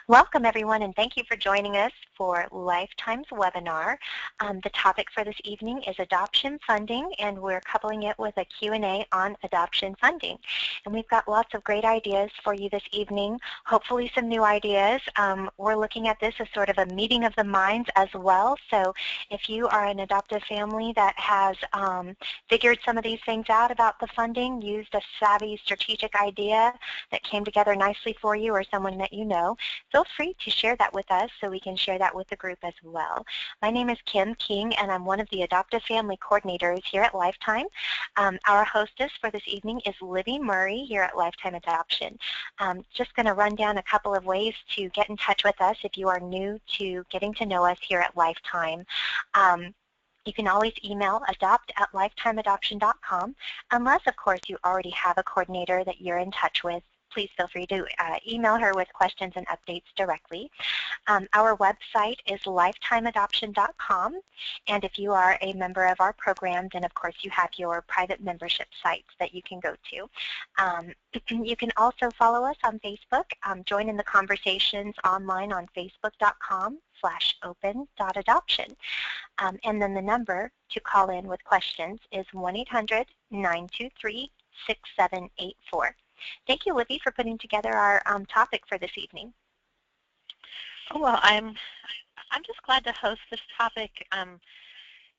Welcome, everyone, and thank you for joining us for Lifetime's webinar. The topic for this evening is adoption funding, and we're coupling it with a Q&A on adoption funding. And we've got lots of great ideas for you this evening, hopefully some new ideas. We're looking at this as sort of a meeting of the minds as well. So if you are an adoptive family that has figured some of these things out about the funding, used a savvy strategic idea that came together nicely for you or someone that you know, feel free to share that with us so we can share that with the group as well. My name is Kim King, and I'm one of the adoptive family coordinators here at Lifetime. Our hostess for this evening is Libby Murray here at Lifetime Adoption. Just going to run down a couple of ways to get in touch with us if you are new to getting to know us here at Lifetime. You can always email adopt@lifetimeadoption.com, unless, of course, you already have a coordinator that you're in touch with. Please feel free to email her with questions and updates directly. Our website is lifetimeadoption.com, and if you are a member of our program, then of course you have your private membership sites that you can go to. You can also follow us on Facebook. Join in the conversations online on facebook.com/open.adoption. And then the number to call in with questions is 1-800-923-6784. Thank you, Libby, for putting together our topic for this evening. Oh, well, I'm just glad to host this topic.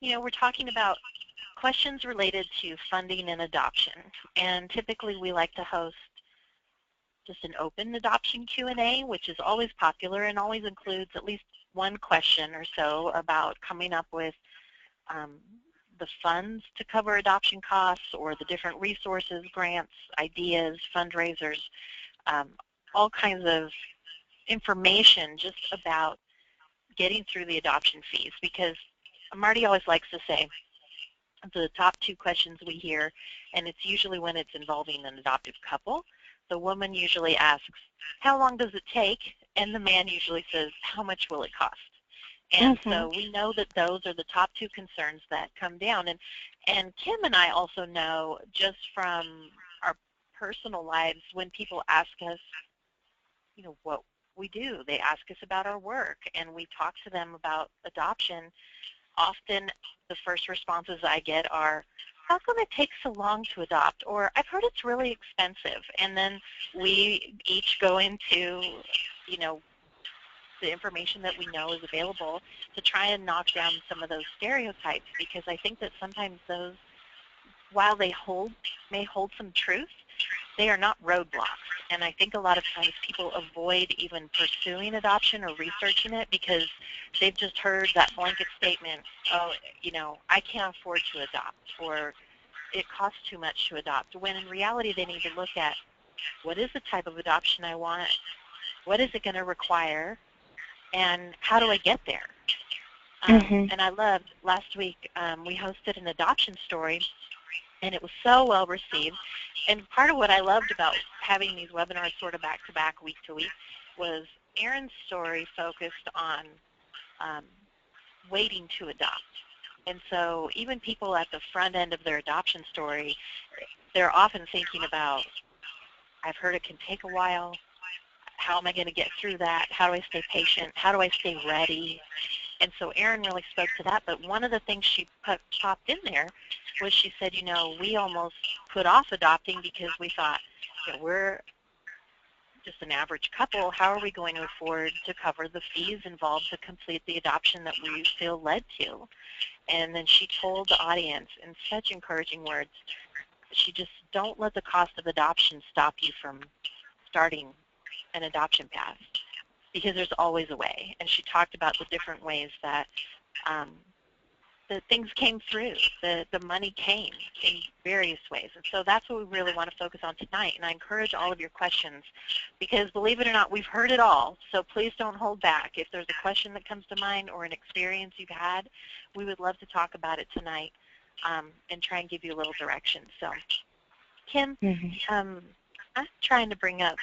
You know, we're talking about questions related to funding and adoption, and typically we like to host just an open adoption Q&A, which is always popular and always includes at least one question or so about coming up with the funds to cover adoption costs or the different resources, grants, ideas, fundraisers, all kinds of information just about getting through the adoption fees, because Marty always likes to say the top two questions we hear, and it's usually when it's involving an adoptive couple. The woman usually asks, how long does it take? And the man usually says, how much will it cost? And so we know that those are the top two concerns that come down. And Kim and I also know just from our personal lives when people ask us, you know, what we do. They ask us about our work, and we talk to them about adoption. Often the first responses I get are, how come it takes so long to adopt? Or I've heard it's really expensive. And then we each go into, you know, the information that we know is available to try and knock down some of those stereotypes, because I think that sometimes those, while they may hold some truth, they are not roadblocks. And I think a lot of times people avoid even pursuing adoption or researching it because they've just heard that blanket statement, oh, you know, I can't afford to adopt, or it costs too much to adopt, when in reality they need to look at what is the type of adoption I want, what is it going to require, and how do I get there? And I loved, last week we hosted an adoption story, and it was so well received. And part of what I loved about having these webinars sort of back to back, week to week, was Erin's story focused on waiting to adopt. And so even people at the front end of their adoption story, they're often thinking about, I've heard it can take a while. How am I going to get through that? How do I stay patient? How do I stay ready? And so Erin really spoke to that. But one of the things she popped in there was she said, you know, we almost put off adopting because we thought, you know, we're just an average couple. How are we going to afford to cover the fees involved to complete the adoption that we feel led to? And then she told the audience in such encouraging words, she just, don't let the cost of adoption stop you from starting an adoption path, because there's always a way. And she talked about the different ways that the things came through, the money came in various ways. And so that's what we really want to focus on tonight. And I encourage all of your questions, because believe it or not, we've heard it all. So please don't hold back. If there's a question that comes to mind or an experience you've had, we would love to talk about it tonight and try and give you a little direction. So Kim, I'm trying to bring up,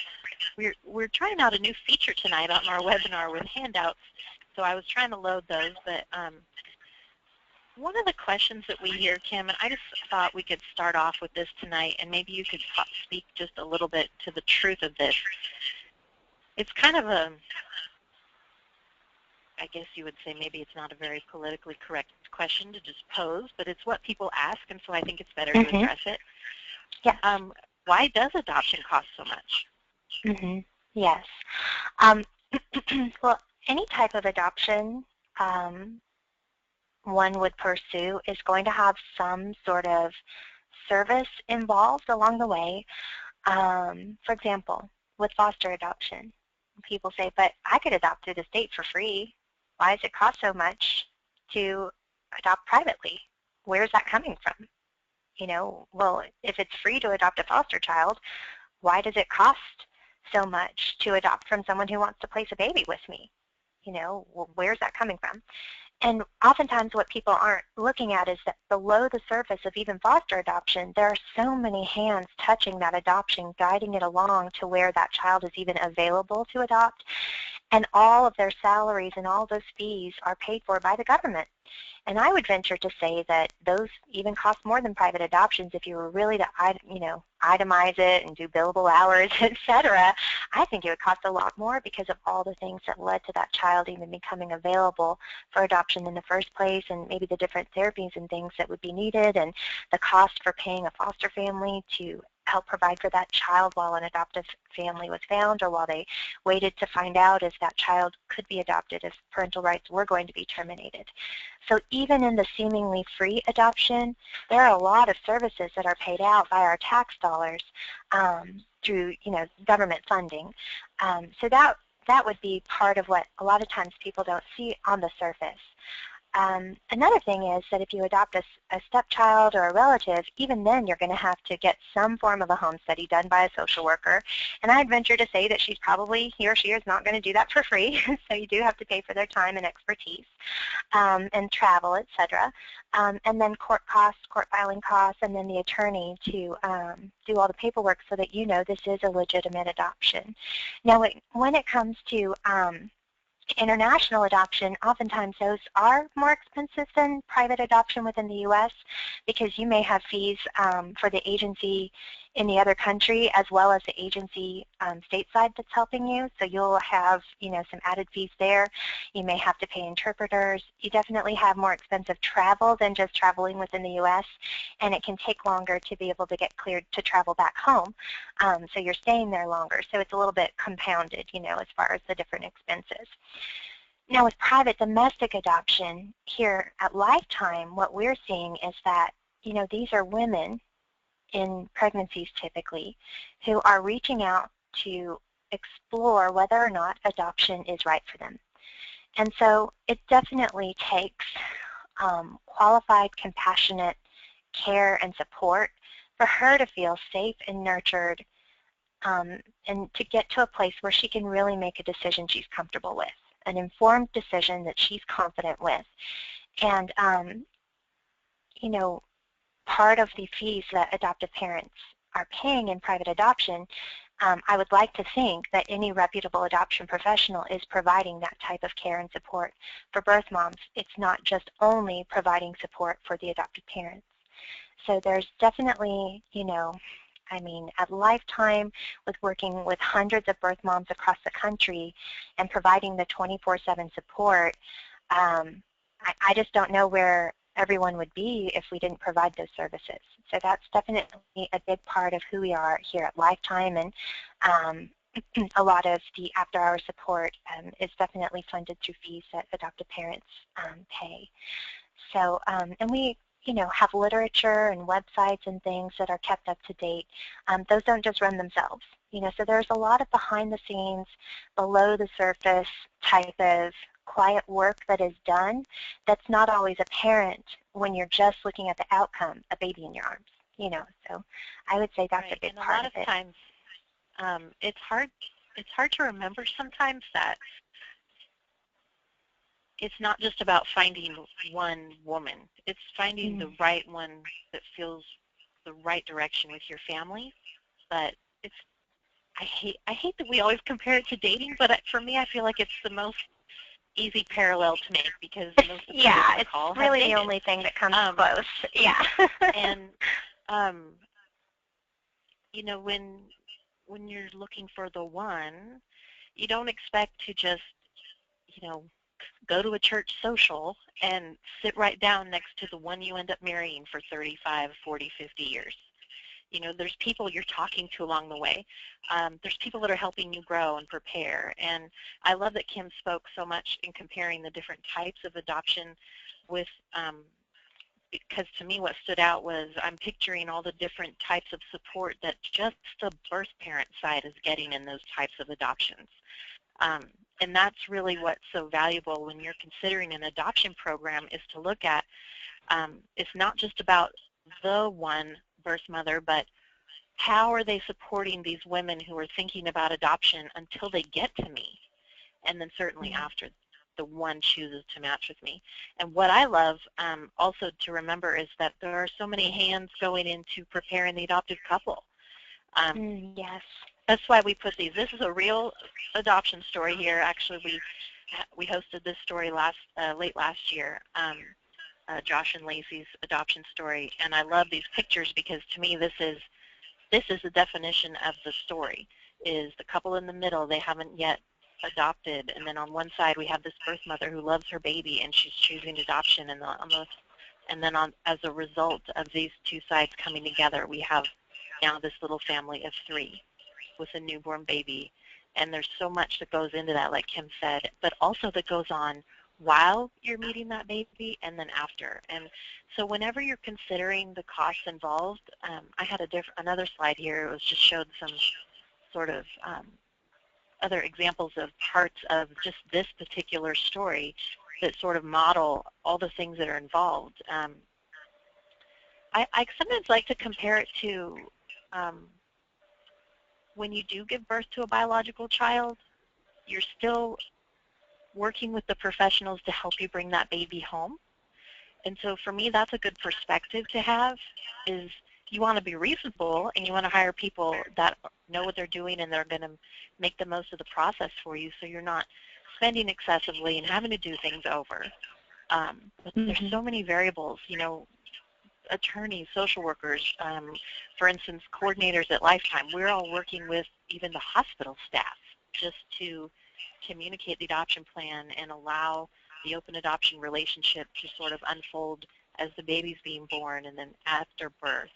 we're trying out a new feature tonight on our webinar with handouts, so I was trying to load those, but one of the questions that we hear, Kim, and I just thought we could start off with this tonight, and maybe you could speak just a little bit to the truth of this. it's kind of a, I guess you would say maybe it's not a very politically correct question to just pose, but it's what people ask, and so I think it's better to address it. Yeah. Why does adoption cost so much? Yes. Well, any type of adoption one would pursue is going to have some sort of service involved along the way. For example, with foster adoption, people say, but I could adopt through the state for free. Why does it cost so much to adopt privately? Where's that coming from? You know, well, if it's free to adopt a foster child, why does it cost so much to adopt from someone who wants to place a baby with me? You know, well, where's that coming from? And oftentimes what people aren't looking at is that below the surface of even foster adoption, there are so many hands touching that adoption, guiding it along to where that child is even available to adopt. And all of their salaries and all those fees are paid for by the government. And I would venture to say that those even cost more than private adoptions if you were really to, itemize it and do billable hours, etc. I think it would cost a lot more because of all the things that led to that child even becoming available for adoption in the first place, and maybe the different therapies and things that would be needed, and the cost for paying a foster family to help provide for that child while an adoptive family was found, or while they waited to find out if that child could be adopted if parental rights were going to be terminated. So even in the seemingly free adoption, there are a lot of services that are paid out by our tax dollars through government funding. So that would be part of what a lot of times people don't see on the surface. Another thing is that if you adopt a stepchild or a relative, even then you're going to have to get some form of a home study done by a social worker. And I'd venture to say that he or she is not going to do that for free. So you do have to pay for their time and expertise and travel, etc. And then court costs, court filing costs, and then the attorney to do all the paperwork so that you know this is a legitimate adoption. Now, when it comes to international adoption, oftentimes those are more expensive than private adoption within the U.S. because you may have fees for the agency in the other country as well as the agency stateside that's helping you. So you'll have some added fees there. You may have to pay interpreters. You definitely have more expensive travel than just traveling within the U.S. and it can take longer to be able to get cleared to travel back home. So you're staying there longer. So it's a little bit compounded, as far as the different expenses. Now with private domestic adoption here at Lifetime, what we're seeing is that, these are women in pregnancies typically who are reaching out to explore whether or not adoption is right for them. And so it definitely takes qualified, compassionate care and support for her to feel safe and nurtured and to get to a place where she can really make a decision she's comfortable with, an informed decision that she's confident with. And, part of the fees that adoptive parents are paying in private adoption, I would like to think that any reputable adoption professional is providing that type of care and support for birth moms. It's not just only providing support for the adoptive parents. So there's definitely, at Lifetime, with working with hundreds of birth moms across the country and providing the 24/7 support, I just don't know where everyone would be if we didn't provide those services. So that's definitely a big part of who we are here at Lifetime, and a lot of the after-hour support is definitely funded through fees that adoptive parents pay. So, and we have literature and websites and things that are kept up to date. Those don't just run themselves. So there's a lot of behind the scenes, below the surface type of quiet work that is done that's not always apparent when you're just looking at the outcome, a baby in your arms. So I would say that's a big part of it. And a lot of times, it's hard to remember sometimes that it's not just about finding one woman. It's finding the right one that feels the right direction with your family. But I hate that we always compare it to dating, but for me, I feel like it's the most easy parallel to make because most of the people on the call have really dated. The only thing that comes close. Yeah. And when you're looking for the one, you don't expect to just, go to a church social and sit right down next to the one you end up marrying for 35, 40, 50 years. There's people you're talking to along the way. There's people that are helping you grow and prepare. And I love that Kim spoke so much in comparing the different types of adoption with, because to me what stood out was I'm picturing all the different types of support that just the birth parent side is getting in those types of adoptions. And that's really what's so valuable when you're considering an adoption program, is to look at, it's not just about the one birth mother, but how are they supporting these women who are thinking about adoption until they get to me, and then certainly after the one chooses to match with me. And what I love also to remember is that there are so many hands going into preparing the adoptive couple. Yes. That's why we put these. This is a real adoption story here. Actually, we hosted this story late last year, Josh and Lacey's adoption story, and I love these pictures because to me this is the definition of the story. Is the couple in the middle, they haven't yet adopted, and then on one side we have this birth mother who loves her baby and she's choosing adoption, and as a result of these two sides coming together, we have now this little family of 3 with a newborn baby. And there's so much that goes into that, like Kim said, but also that goes on while you're meeting that baby and then after. And so whenever you're considering the costs involved, I had another slide here. It was just showed some sort of other examples of parts of just this particular story that sort of model all the things that are involved. I sometimes like to compare it to when you do give birth to a biological child, you're still working with the professionals to help you bring that baby home. And so for me, that's a good perspective to have, is you want to be reasonable and you want to hire people that know what they're doing and they're going to make the most of the process for you, so you're not spending excessively and having to do things over. But there's so many variables, attorneys, social workers, for instance, coordinators at Lifetime. We're all working with even the hospital staff just to communicate the adoption plan and allow the open adoption relationship to sort of unfold as the baby's being born and then after birth.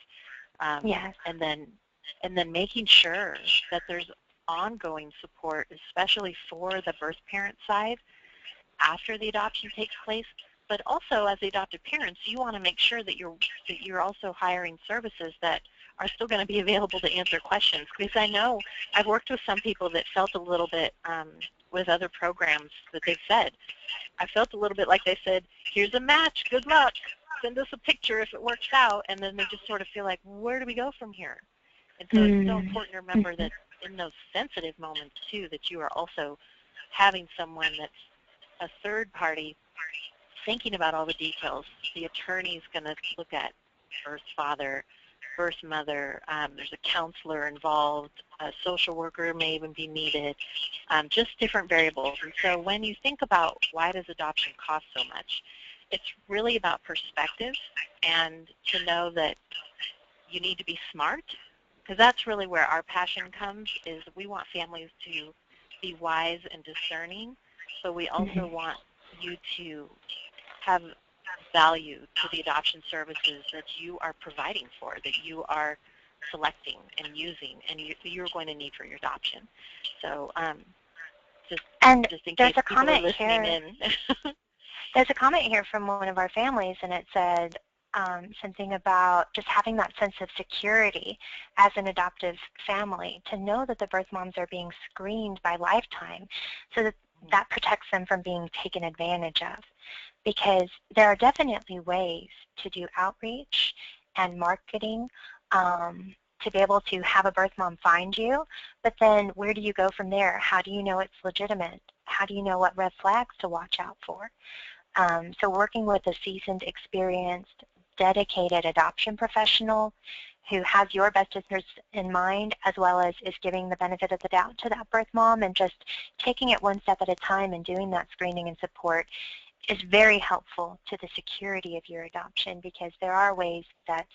Yes. And then making sure that there's ongoing support, especially for the birth parent side after the adoption takes place. But also, as the adoptive parents, you want to make sure that you're also hiring services that are still going to be available to answer questions. Because I know I've worked with some people that felt a little bit, with other programs that they've said, I felt a little bit like they said, here's a match, good luck, send us a picture if it works out, and then they just sort of feel like, where do we go from here? And so it's so important to remember that in those sensitive moments, too, that you are also having someone that's a third party thinking about all the details. The attorney's going to look at birth father, birth mother, there's a counselor involved, a social worker may even be needed, just different variables. And so when you think about why does adoption cost so much, it's really about perspective and to know that you need to be smart, because that's really where our passion comes, is we want families to be wise and discerning, but we also want you to have value to the adoption services that you are providing for, that you are selecting and using, and you're going to need for your adoption. So just in case people are listening in. There's a comment here from one of our families, and it said something about just having that sense of security as an adoptive family, to know that the birth moms are being screened by Lifetime so that protects them from being taken advantage of. Because there are definitely ways to do outreach and marketing to be able to have a birth mom find you, but then where do you go from there? How do you know it's legitimate? How do you know what red flags to watch out for? So working with a seasoned, experienced, dedicated adoption professional who has your best interest in mind, as well as is giving the benefit of the doubt to that birth mom and just taking it one step at a time and doing that screening and support, is very helpful to the security of your adoption, because there are ways that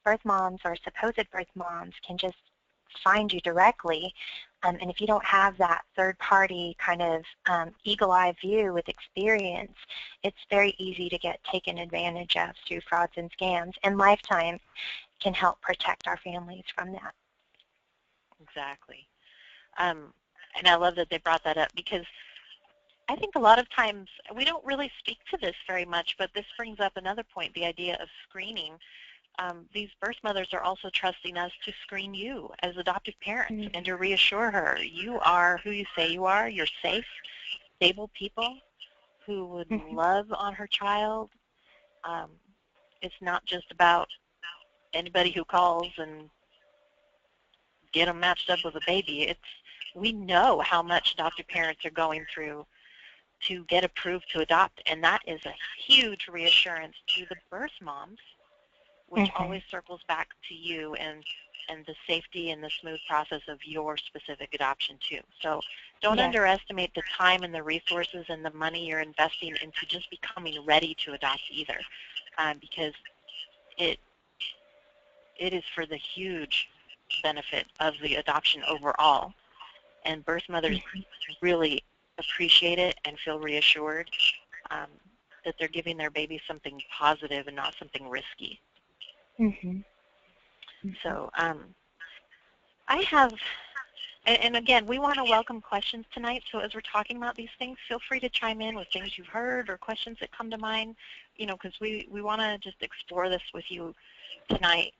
birth moms or supposed birth moms can just find you directly And if you don't have that third-party kind of eagle-eye view with experience, it's very easy to get taken advantage of through frauds and scams. And Lifetime can help protect our families from that. Exactly. And I love that they brought that up, because I think a lot of times we don't really speak to this very much, but this brings up another point, the idea of screening. These birth mothers are also trusting us to screen you as adoptive parents and to reassure her you are who you say you are. You're safe, stable people who would love on her child. It's not just about anybody who calls and get them matched up with a baby. We know how much adoptive parents are going through to get approved to adopt, and that is a huge reassurance to the birth moms, which always circles back to you and the safety and the smooth process of your specific adoption too. So don't underestimate the time and the resources and the money you're investing into just becoming ready to adopt either, because it is for the huge benefit of the adoption overall. And birth mothers really appreciate it and feel reassured that they're giving their baby something positive and not something risky. So I have, and again, we want to welcome questions tonight. So as we're talking about these things, feel free to chime in with things you've heard or questions that come to mind, because we want to just explore this with you tonight.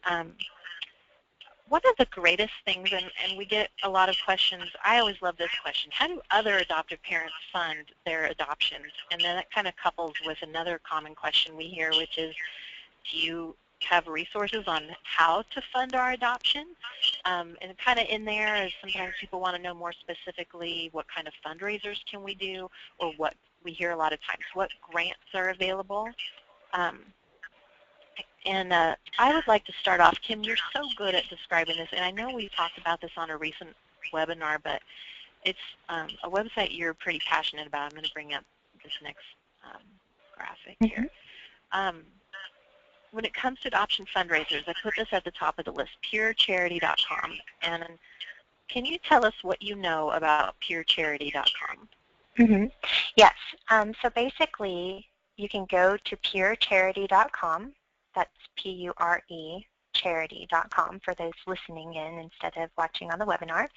One of the greatest things, and we get a lot of questions, I always love this question: how do other adoptive parents fund their adoptions? And then that kind of couples with another common question we hear, which is, do you have resources on how to fund our adoption? And kind of in there is sometimes people want to know more specifically what kind of fundraisers can we do, or what we hear a lot of times, what grants are available. And I would like to start off. Kim, you're so good at describing this, and I know we talked about this on a recent webinar, but it's a website you're pretty passionate about. I'm going to bring up this next graphic here. When it comes to adoption fundraisers, I put this at the top of the list, purecharity.com. And can you tell us what you know about purecharity.com? Yes. So basically, you can go to purecharity.com. That's P-U-R-E, charity.com for those listening in instead of watching on the webinar.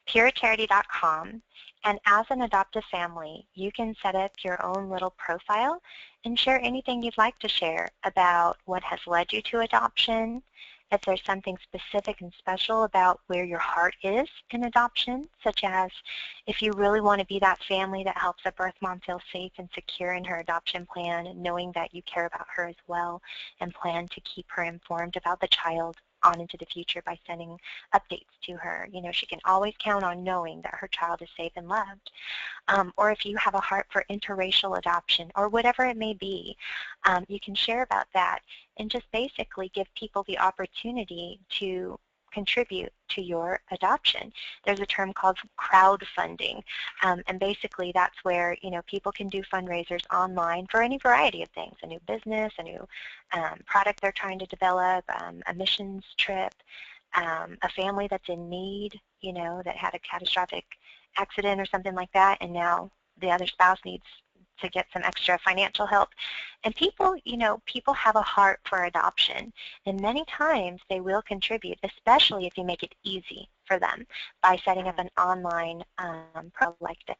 purecharity.com. And as an adoptive family, you can set up your own little profile and share anything you'd like to share about what has led you to adoption, if there's something specific and special about where your heart is in adoption, such as if you really want to be that family that helps a birth mom feel safe and secure in her adoption plan, and knowing that you care about her as well and plan to keep her informed about the child on into the future by sending updates to her. She can always count on knowing that her child is safe and loved. Or if you have a heart for interracial adoption or whatever it may be, you can share about that and just basically give people the opportunity to contribute to your adoption. There's a term called crowdfunding, and basically that's where people can do fundraisers online for any variety of things: a new business, a new product they're trying to develop, a missions trip, a family that's in need, that had a catastrophic accident or something like that, and now the other spouse needs to get some extra financial help. And people, people have a heart for adoption, and many times they will contribute, especially if you make it easy for them by setting up an online program like this.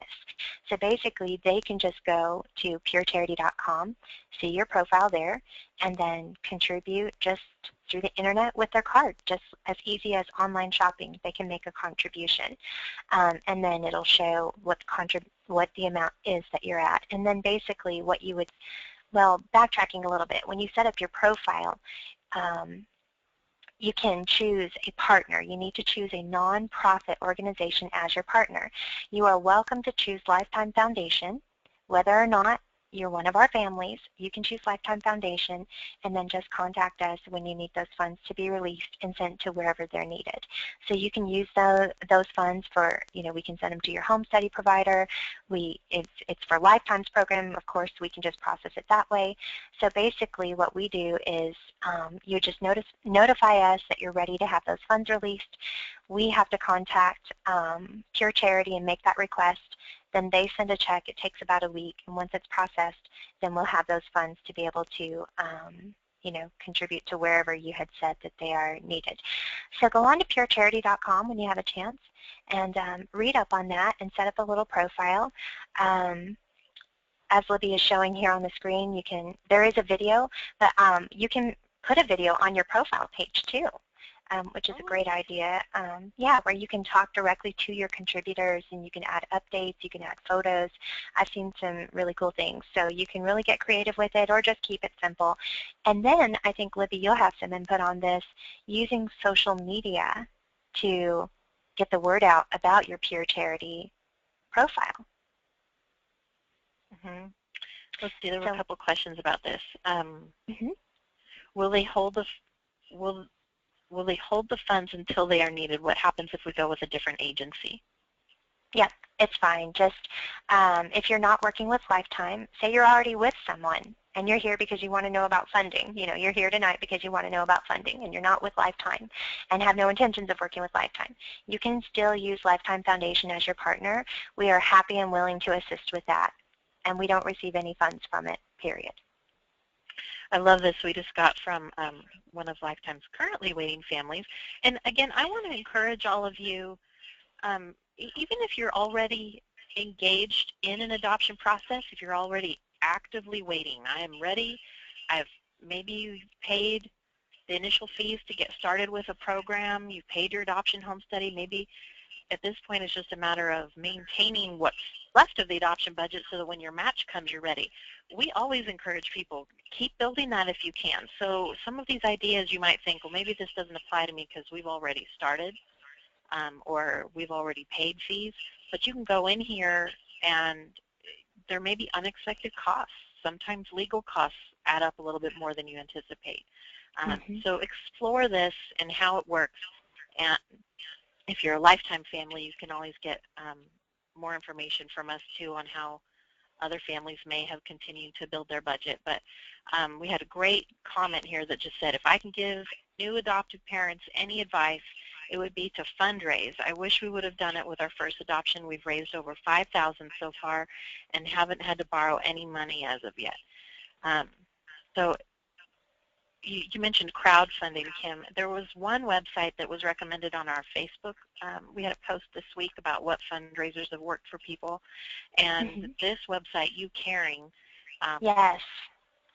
So basically, they can just go to purecharity.com, see your profile there, and then contribute just through the internet with their card, just as easy as online shopping. They can make a contribution, and then it'll show what the amount is that you're at. And then basically what you would, well, backtracking a little bit, when you set up your profile, you can choose a partner. You need to choose a nonprofit organization as your partner. You are welcome to choose Lifetime Foundation. Whether or not you're one of our families, you can choose Lifetime Foundation, and then just contact us when you need those funds to be released and sent to wherever they're needed. So you can use those funds for, we can send them to your home study provider. If it's for Lifetime's program, of course, we can just process it that way. So basically what we do is you just notify us that you're ready to have those funds released. we have to contact Pure Charity and make that request. Then they send a check. It takes about a week, and once it's processed, then we'll have those funds to be able to contribute to wherever you had said that they are needed. So go on to purecharity.com when you have a chance and read up on that and set up a little profile. As Libby is showing here on the screen, there is a video, but you can put a video on your profile page too, which is a great idea. Where you can talk directly to your contributors and you can add updates, you can add photos. I've seen some really cool things. So you can really get creative with it or just keep it simple. And then I think, Libby, you'll have some input on this, using social media to get the word out about your Pure Charity profile. Mm-hmm. Let's see, there were a couple questions about this. Will they hold the funds until they are needed? What happens if we go with a different agency? Yep, it's fine. Just if you're not working with Lifetime, say you're already with someone and you're here because you want to know about funding. You're here tonight because you want to know about funding and you're not with Lifetime and have no intentions of working with Lifetime. You can still use Lifetime Foundation as your partner. We are happy and willing to assist with that, and we don't receive any funds from it, period. I love this. We just got from one of Lifetime's currently waiting families. And again, I want to encourage all of you, even if you're already engaged in an adoption process, if you're already actively waiting, I am ready, maybe you've paid the initial fees to get started with a program, you've paid your adoption home study, maybe at this point it's just a matter of maintaining what's left of the adoption budget so that when your match comes, you're ready. We always encourage people, keep building that if you can. So some of these ideas you might think, well, maybe this doesn't apply to me because we've already started or we've already paid fees, but you can go in here and there may be unexpected costs. Sometimes legal costs add up a little bit more than you anticipate. So explore this and how it works. And if you're a Lifetime family, you can always get more information from us too on how other families may have continued to build their budget. But we had a great comment here that just said, if I can give new adoptive parents any advice, it would be to fundraise. I wish we would have done it with our first adoption. We've raised over $5,000 so far and haven't had to borrow any money as of yet. So you mentioned crowdfunding, Kim. There was one website that was recommended on our Facebook. We had a post this week about what fundraisers have worked for people. And this website, You Caring, yes.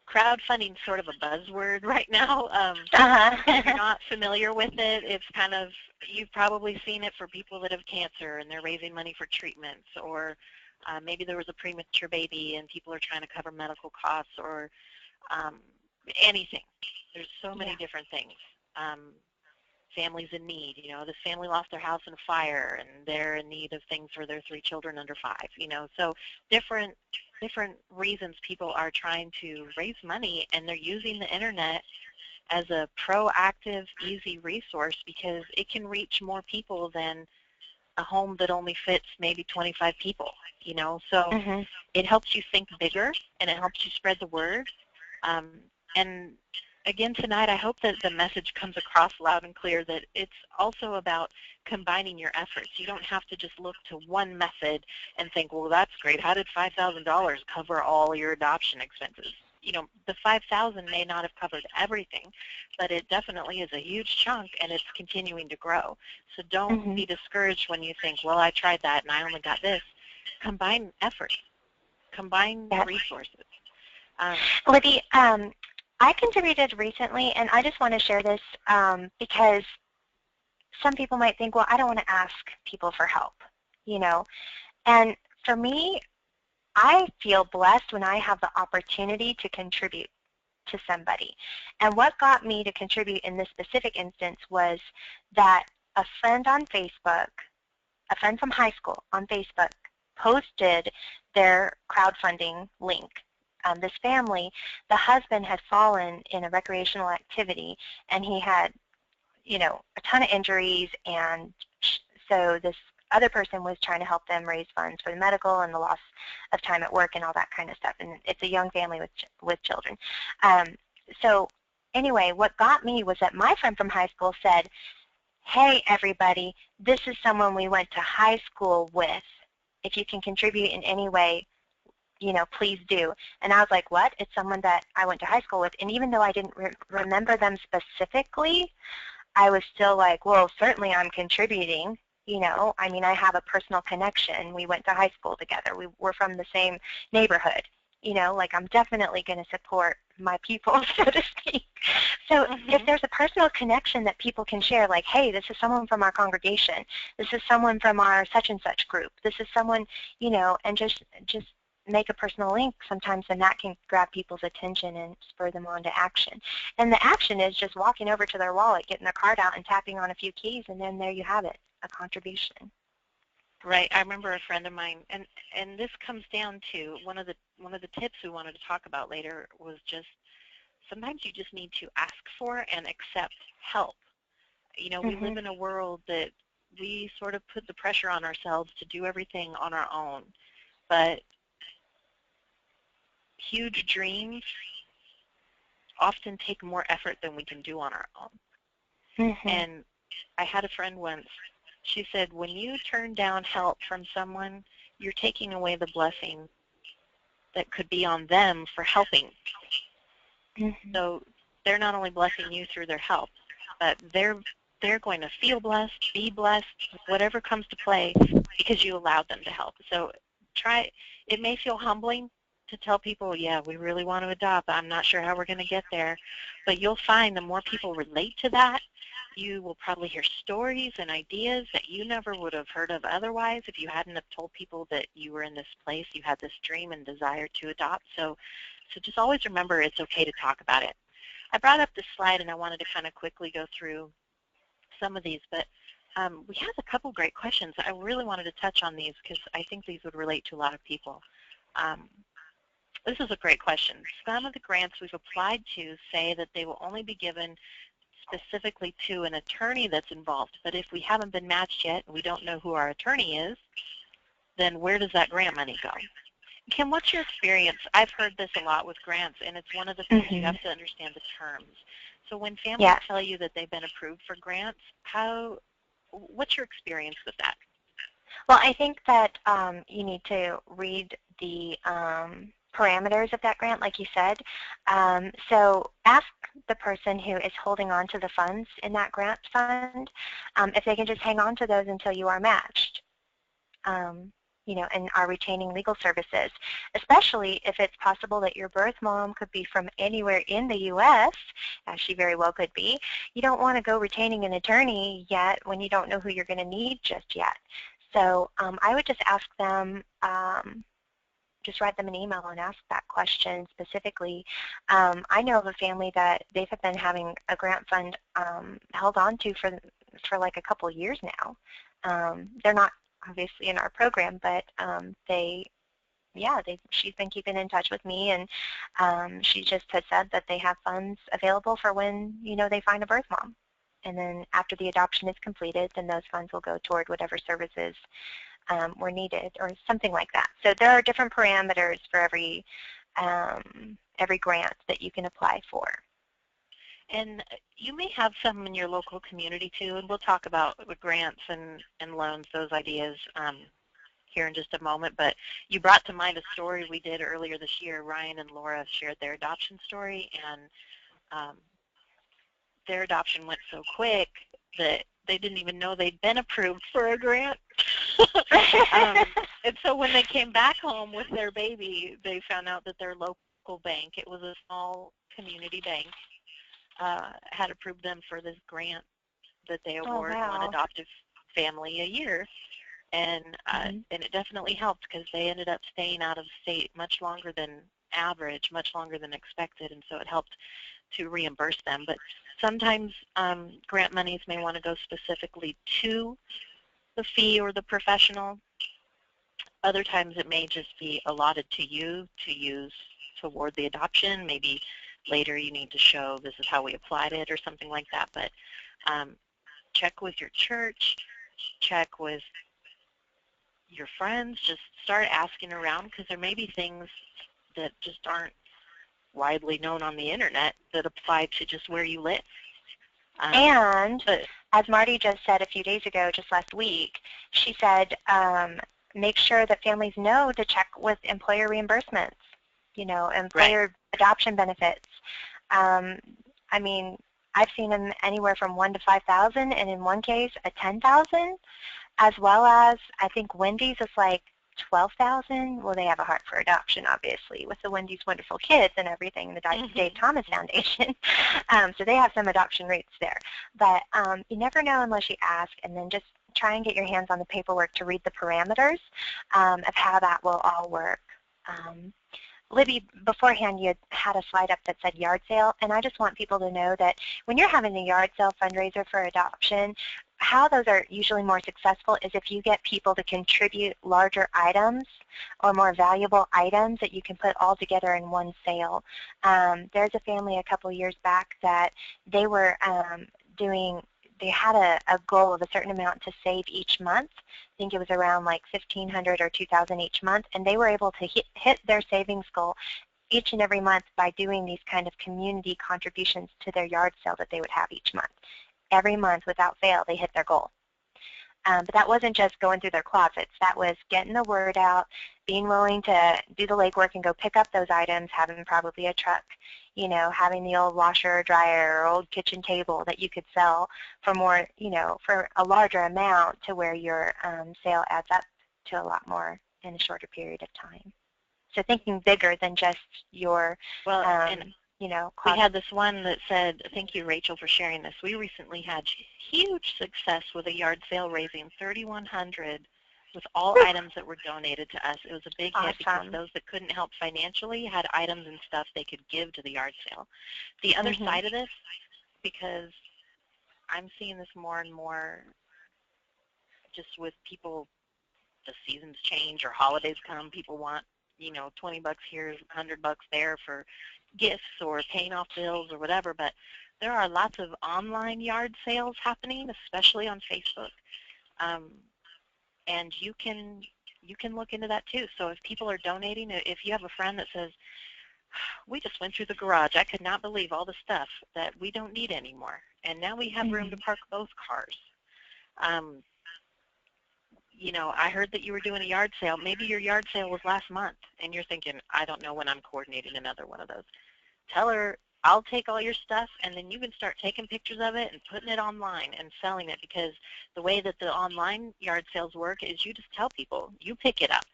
Crowdfunding is sort of a buzzword right now. If you're not familiar with it, it's kind of, you've probably seen it for people that have cancer and they're raising money for treatments, or maybe there was a premature baby and people are trying to cover medical costs, or anything. There's so many different things. Families in need, this family lost their house in a fire and they're in need of things for their 3 children under 5, so different reasons people are trying to raise money, and they're using the internet as a proactive, easy resource because it can reach more people than a home that only fits maybe 25 people, so it helps you think bigger and it helps you spread the word. And again tonight, I hope that the message comes across loud and clear that it's also about combining your efforts. You don't have to just look to one method and think, well, that's great. How did $5,000 cover all your adoption expenses? The $5,000 may not have covered everything, but it definitely is a huge chunk, and it's continuing to grow. So don't be discouraged when you think, well, I tried that and I only got this. Combine efforts. Combine resources. Libby, I contributed recently, and I just want to share this because some people might think, well, I don't want to ask people for help, And for me, I feel blessed when I have the opportunity to contribute to somebody. And what got me to contribute in this specific instance was that a friend on Facebook, a friend from high school on Facebook, posted their crowdfunding link. This family, the husband had fallen in a recreational activity, and he had, a ton of injuries, and so this other person was trying to help them raise funds for the medical and the loss of time at work and all that kind of stuff. And it's a young family with children. So anyway, what got me was that my friend from high school said, hey, everybody, this is someone we went to high school with. If you can contribute in any way, please do. And I was like, what? It's someone that I went to high school with. And even though I didn't remember them specifically, I was still like, well, certainly I'm contributing. I mean, I have a personal connection. We went to high school together. We were from the same neighborhood. Like I'm definitely going to support my people, so to speak. So if there's a personal connection that people can share, like, hey, this is someone from our congregation. This is someone from our such and such group. This is someone, and just make a personal link sometimes, then that can grab people's attention and spur them on to action. And the action is just walking over to their wallet, getting their card out, and tapping on a few keys, and then there you have it, a contribution. Right. I remember a friend of mine, and this comes down to one of the tips we wanted to talk about later was just sometimes you just need to ask for and accept help. We live in a world that we sort of put the pressure on ourselves to do everything on our own, but huge dreams often take more effort than we can do on our own. And I had a friend once. She said, when you turn down help from someone, you're taking away the blessing that could be on them for helping. So they're not only blessing you through their help, but they're going to feel blessed, be blessed, whatever comes to play because you allowed them to help. So it may feel humbling to tell people, yeah, we really want to adopt. I'm not sure how we're going to get there. But you'll find the more people relate to that, you will probably hear stories and ideas that you never would have heard of otherwise if you hadn't have told people that you were in this place, you had this dream and desire to adopt. So just always remember it's okay to talk about it. I brought up this slide and I wanted to kind of quickly go through some of these, but we have a couple great questions. I really wanted to touch on these because I think these would relate to a lot of people. This is a great question. Some of the grants we've applied to say that they will only be given specifically to an attorney that's involved, but if we haven't been matched yet and we don't know who our attorney is, then where does that grant money go? Kim, what's your experience? I've heard this a lot with grants, and it's one of the things you have to understand the terms. So when families tell you that they've been approved for grants, what's your experience with that? Well, I think that you need to read the parameters of that grant, like you said. So ask the person who is holding on to the funds in that grant fund if they can just hang on to those until you are matched. And are retaining legal services, especially if it's possible that your birth mom could be from anywhere in the U.S., as she very well could be. You don't want to go retaining an attorney yet when you don't know who you're going to need just yet. So I would just ask them, just write them an email and ask that question specifically. I know of a family that they've been having a grant fund held on to for like a couple years now. They're not obviously in our program, but she's been keeping in touch with me, and she just has said that they have funds available for when they find a birth mom, and then after the adoption is completed, then those funds will go toward whatever services were needed or something like that. So there are different parameters for every grant that you can apply for. And you may have some in your local community too, and we'll talk about grants and loans, those ideas here in just a moment. But you brought to mind a story we did earlier this year. Ryan and Laura shared their adoption story, and their adoption went so quick that they didn't even know they'd been approved for a grant. And so when they came back home with their baby, they found out that their local bank, it was a small community bank, had approved them for this grant that they award one adoptive family a year, and it definitely helped because they ended up staying out of state much longer than average, much longer than expected, and so it helped to reimburse them. But sometimes grant monies may want to go specifically to the fee or the professional. Other times it may just be allotted to you to use toward the adoption. Maybe later you need to show this is how we applied it or something like that. But check with your church, check with your friends, just start asking around, because there may be things that just aren't widely known on the internet that apply to just where you live. And as Marty just said a few days ago, just last week, she said make sure that families know to check with employer reimbursements, employer adoption benefits. I mean, I've seen them anywhere from 1 to 5,000, and in one case, a 10,000, as well as I think Wendy's is like 12,000. Well, they have a heart for adoption, obviously, with the Wendy's Wonderful Kids and everything, the Dave Thomas Foundation. So they have some adoption rates there. But you never know unless you ask, and then just try and get your hands on the paperwork to read the parameters of how that will all work. Libby, beforehand you had a slide up that said yard sale, and I just want people to know that when you're having a yard sale fundraiser for adoption, how those are usually more successful is if you get people to contribute larger items or more valuable items that you can put all together in one sale. There's a family a couple years back that they were they had a goal of a certain amount to save each month. I think it was around like $1,500 or $2,000 each month, and they were able to hit their savings goal each and every month by doing these kind of community contributions to their yard sale that they would have each month. Every month, without fail, they hit their goal. But that wasn't just going through their closets. That was getting the word out, being willing to do the legwork and go pick up those items, having probably a truck, having the old washer or dryer or old kitchen table that you could sell for more, for a larger amount to where your sale adds up to a lot more in a shorter period of time. So thinking bigger than just your, we had this one that said, thank you, Rachel, for sharing this. We recently had huge success with a yard sale raising $3,100 with all items that were donated to us. It was a big hit because those that couldn't help financially had items and stuff they could give to the yard sale. The other side of this, because I'm seeing this more and more just with people, the seasons change or holidays come, people want, $20 here, $100 there for gifts or paying off bills or whatever, but there are lots of online yard sales happening, especially on Facebook. And you can look into that too. So if people are donating, if you have a friend that says, we just went through the garage, I could not believe all the stuff that we don't need anymore, and now we have room to park both cars. I heard that you were doing a yard sale. Maybe your yard sale was last month, and you're thinking, I don't know when I'm coordinating another one of those. Tell her, I'll take all your stuff, and then you can start taking pictures of it and putting it online and selling it, because the way that the online yard sales work is you just tell people, you pick it up.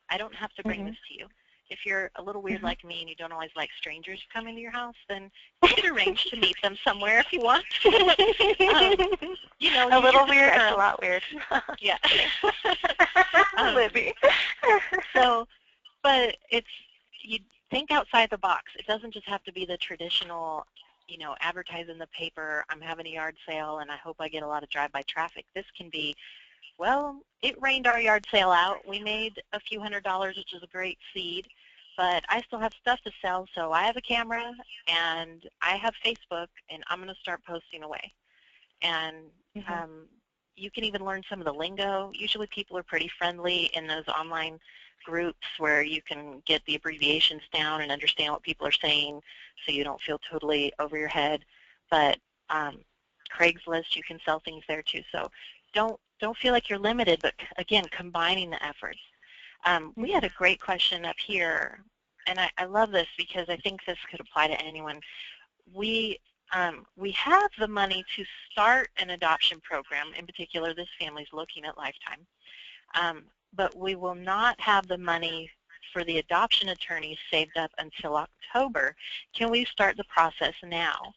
I don't have to bring this to you. If you're a little weird like me and you don't always like strangers coming to your house, then you can arrange to meet them somewhere if you want. A little weird or a lot weird. Yeah. Libby. But you think outside the box. It doesn't just have to be the traditional, advertise in the paper, I'm having a yard sale and I hope I get a lot of drive-by traffic. This can be, well, it rained our yard sale out. We made a few $100s, which is a great seed, but I still have stuff to sell, so I have a camera and I have Facebook, and I'm going to start posting away. And you can even learn some of the lingo. Usually people are pretty friendly in those online groups where you can get the abbreviations down and understand what people are saying so you don't feel totally over your head. But Craigslist, you can sell things there too. So don't feel like you're limited, but again, combining the efforts. We had a great question up here, and I love this because I think this could apply to anyone. We have the money to start an adoption program. In particular, this family's looking at Lifetime. But we will not have the money for the adoption attorneys saved up until October. Can we start the process now?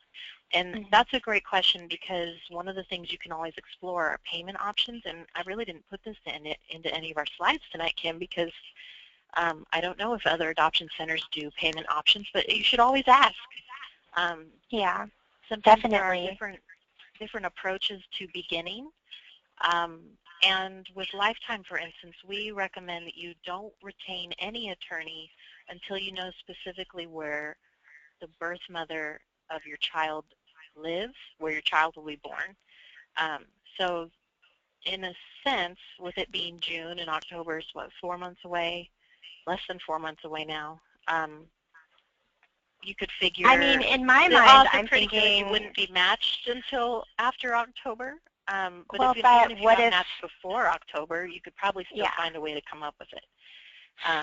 And that's a great question, because one of the things you can always explore are payment options. And I really didn't put this into any of our slides tonight, Kim, because I don't know if other adoption centers do payment options, but you should always ask. Yeah, sometimes definitely. There are different approaches to beginning. And with Lifetime, for instance, we recommend that you don't retain any attorney until you know specifically where the birth mother of your child lives, where your child will be born. So in a sense, with it being June and October is, what, 4 months away, less than 4 months away now, you could figure. I mean, in my the mind, odds are I'm pretty thinking good you wouldn't be matched until after October. But well, even but if you what got if, matched before October, you could probably still yeah. find a way to come up with it.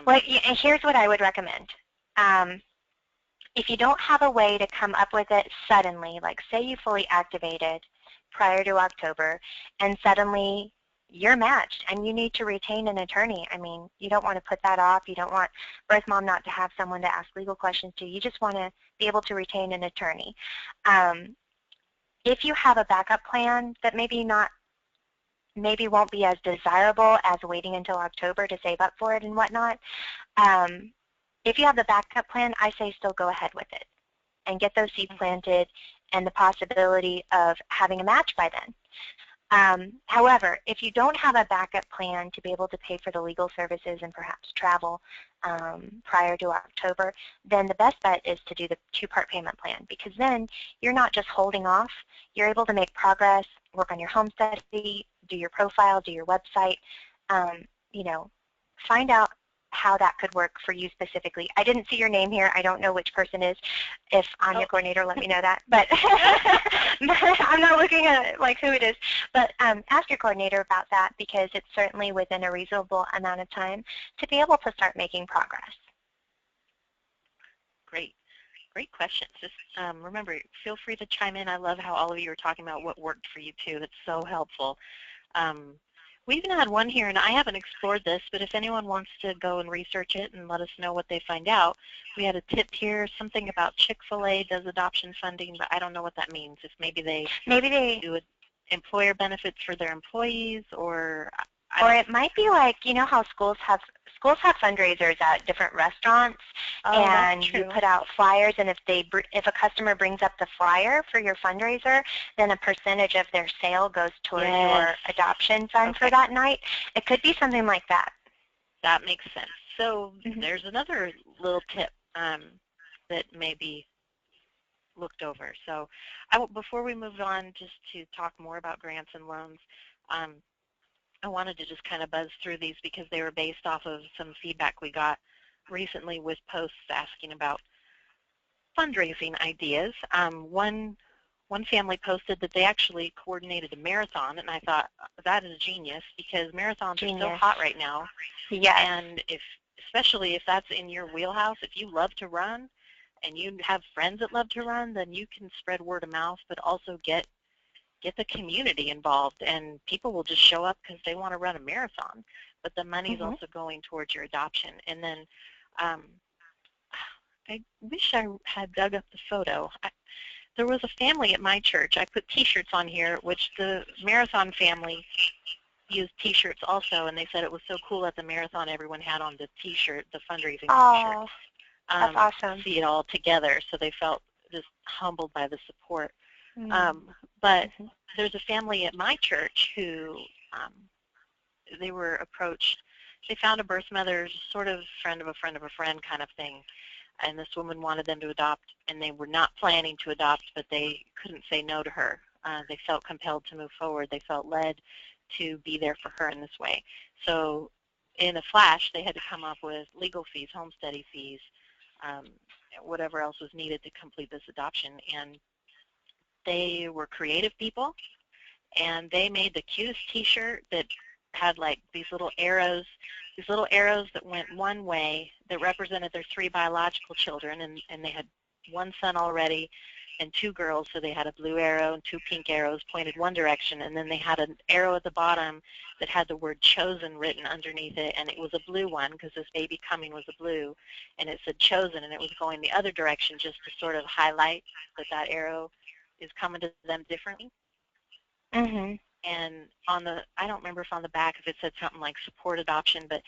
Well, here's what I would recommend. If you don't have a way to come up with it suddenly, like say you fully activated prior to October, and suddenly you're matched and you need to retain an attorney. I mean, you don't want to put that off. You don't want birth mom not to have someone to ask legal questions to. You just want to be able to retain an attorney. If you have a backup plan that maybe won't be as desirable as waiting until October to save up for it and whatnot, if you have the backup plan, I say still go ahead with it and get those seeds planted and the possibility of having a match by then. However, if you don't have a backup plan to be able to pay for the legal services and perhaps travel prior to October, then the best bet is to do the two-part payment plan, because then you're not just holding off. You're able to make progress, work on your home study, do your profile, do your website, you know, find out how that could work for you specifically. I didn't see your name here. I don't know which person is. If I'm your coordinator, let me know that. But I'm not looking at like who it is. But ask your coordinator about that, because it's certainly within a reasonable amount of time to be able to start making progress. Great. Great questions. Just remember, feel free to chime in. I love how all of you are talking about what worked for you too. That's so helpful. We even had one here, and I haven't explored this, but if anyone wants to go and research it and let us know what they find out, we had a tip here, something about Chick-fil-A does adoption funding, but I don't know what that means. If maybe they do employer benefits for their employees, or it might be like, you know how schools have fundraisers at different restaurants, and you put out flyers, and if a customer brings up the flyer for your fundraiser, then a percentage of their sale goes towards your adoption fund for that night. It could be something like that. That makes sense. So there's another little tip that may be looked over. So before we move on just to talk more about grants and loans, I wanted to just kind of buzz through these because they were based off of some feedback we got recently with posts asking about fundraising ideas. One family posted that they actually coordinated a marathon, and I thought that is genius, because marathons are so hot right now. Yes. And especially if that's in your wheelhouse, if you love to run and you have friends that love to run, then you can spread word of mouth, but also get the community involved, and people will just show up because they want to run a marathon, but the money is also going towards your adoption. And then I wish I had dug up the photo. There was a family at my church. I put T-shirts on here, which the marathon family used T-shirts also, and they said it was so cool at the marathon everyone had on the T-shirt, the fundraising T-shirt. That's awesome. See it all together, so they felt just humbled by the support. But there's a family at my church who they were approached. They found a birth mother, sort of friend of a friend of a friend kind of thing, and this woman wanted them to adopt, and they were not planning to adopt, but they couldn't say no to her. They felt compelled to move forward. They felt led to be there for her in this way. So in a flash, they had to come up with legal fees, home study fees, whatever else was needed to complete this adoption. And they were creative people, and they made the cutest T-shirt that had like these little arrows that went one way that represented their 3 biological children, and they had one son already and 2 girls, so they had a blue arrow and 2 pink arrows pointed one direction, and then they had an arrow at the bottom that had the word chosen written underneath it, and it was a blue one because this baby coming was a blue, and it said chosen, and it was going the other direction just to sort of highlight that arrow is coming to them differently. And on the, I don't remember if on the back if it said something like support adoption, but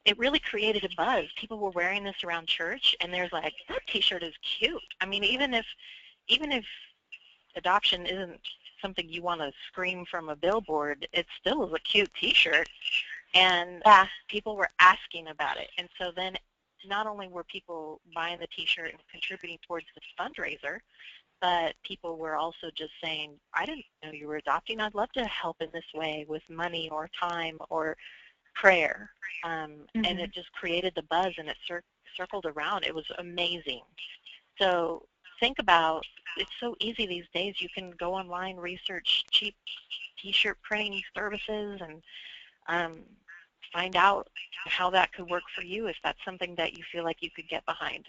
it really created a buzz. People were wearing this around church, and there's like, that T-shirt is cute. I mean, even if adoption isn't something you want to scream from a billboard, it still is a cute T-shirt, and people were asking about it. And so then not only were people buying the T-shirt and contributing towards the fundraiser, but people were also just saying, I didn't know you were adopting. I'd love to help in this way with money or time or prayer. And it just created the buzz, and it circled around. It was amazing. So think about, it's so easy these days. You can go online, research cheap t-shirt printing services, and find out how that could work for you if that's something that you feel like you could get behind.